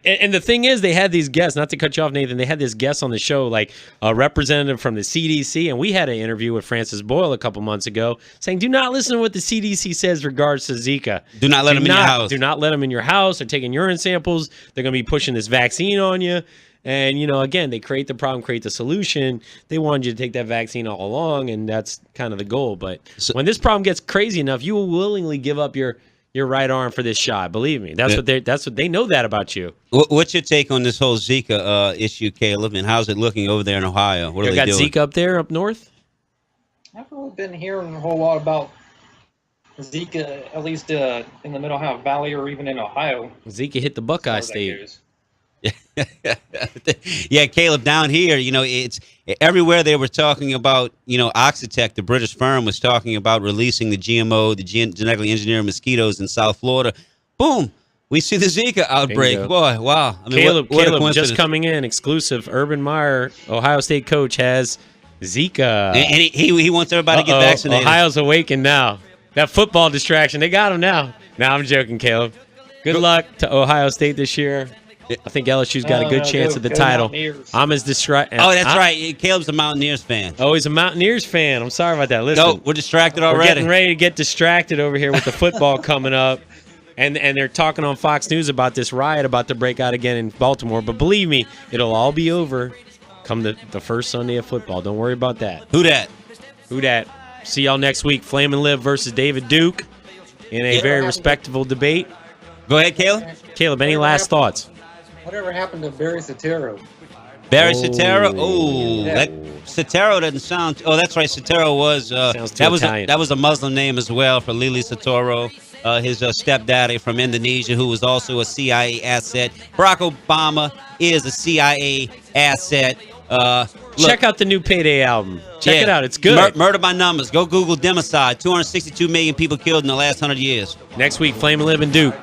And the thing is, they had these guests, not to cut you off, Nathan, they had this guest on the show, like a representative from the CDC, and we had an interview with Francis Boyle a couple months ago saying, do not listen to what the CDC says regards to Zika. Do not let them in your house. Do not let them in your house. They're taking urine samples. They're going to be pushing this vaccine on you. And, again, they create the problem, create the solution. They wanted you to take that vaccine all along, and that's kind of the goal. But when this problem gets crazy enough, you will willingly give up your your right arm for this shot. Believe me, that's what they know that about you. What's your take on this whole Zika issue, Caleb? And how's it looking over there in Ohio? What are they got doing? Zika up there, up north? I've really been hearing a whole lot about Zika, at least in the Middle Ohio Valley or even in Ohio. Zika hit the Buckeye State. Yeah, Caleb, down here, it's everywhere they were talking about, Oxitec, the British firm, was talking about releasing the GMO, the genetically engineered mosquitoes in South Florida. Boom, we see the Zika outbreak. Boy, wow. I mean, Caleb, what a Caleb, coincidence. just coming in, exclusive. Urban Meyer, Ohio State coach, has Zika. And he wants everybody to get vaccinated. Ohio's awakened now. That football distraction, they got him now. Now I'm joking, Caleb. Good luck to Ohio State this year. I think LSU's got a good chance at the title. Mountaineers. I'm as distracted. Oh, that's right. Caleb's a Mountaineers fan. Oh, he's a Mountaineers fan. I'm sorry about that. Listen, No, we're distracted already. We're getting ready to get distracted over here with the football coming up. And they're talking on Fox News about this riot about to break out again in Baltimore. But believe me, it'll all be over come the first Sunday of football. Don't worry about that. Who dat? Who dat? See y'all next week. Flame and Live versus David Duke in a very respectable debate. Go ahead, Caleb. Caleb, any last thoughts? Whatever happened to Barry Soetoro? Barry Soetoro. Oh, that Soetoro doesn't sound. Oh, that's right. Soetoro was that was a Muslim name as well for Lili Soetoro, his stepdaddy from Indonesia, who was also a CIA asset. Barack Obama is a CIA asset. Check out the new Payday album. Check it out. It's good. Murder by numbers. Go Google democide. 262 million people killed in the last 100 years. Next week, Flame and Live and Duke.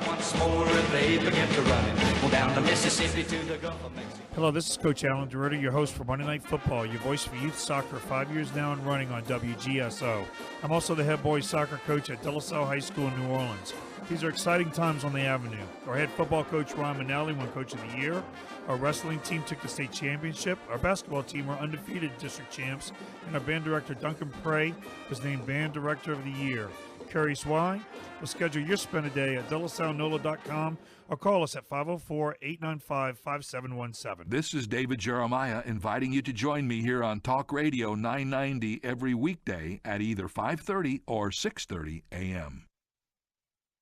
Hello, this is Coach Alan DeRitter, your host for Monday Night Football, your voice for youth soccer 5 years now and running on WGSO. I'm also the head boys soccer coach at De La Salle High School in New Orleans. These are exciting times on the avenue. Our head football coach, Ron Manelli, won Coach of the Year. Our wrestling team took the state championship. Our basketball team were undefeated district champs. And our band director, Duncan Prey, was named Band Director of the Year. Curious why? We'll schedule your spend a day at delasallenola.com or call us at 504-895-5717. This is David Jeremiah inviting you to join me here on Talk Radio 990 every weekday at either 5:30 or 6:30 a.m.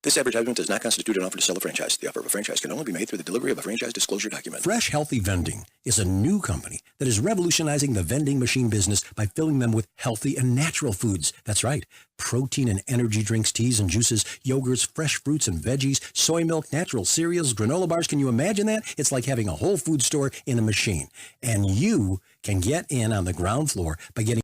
This advertisement does not constitute an offer to sell a franchise. The offer of a franchise can only be made through the delivery of a franchise disclosure document. Fresh Healthy Vending is a new company that is revolutionizing the vending machine business by filling them with healthy and natural foods. That's right. Protein and energy drinks, teas and juices, yogurts, fresh fruits and veggies, soy milk, natural cereals, granola bars. Can you imagine that? It's like having a whole food store in a machine. And you can get in on the ground floor by getting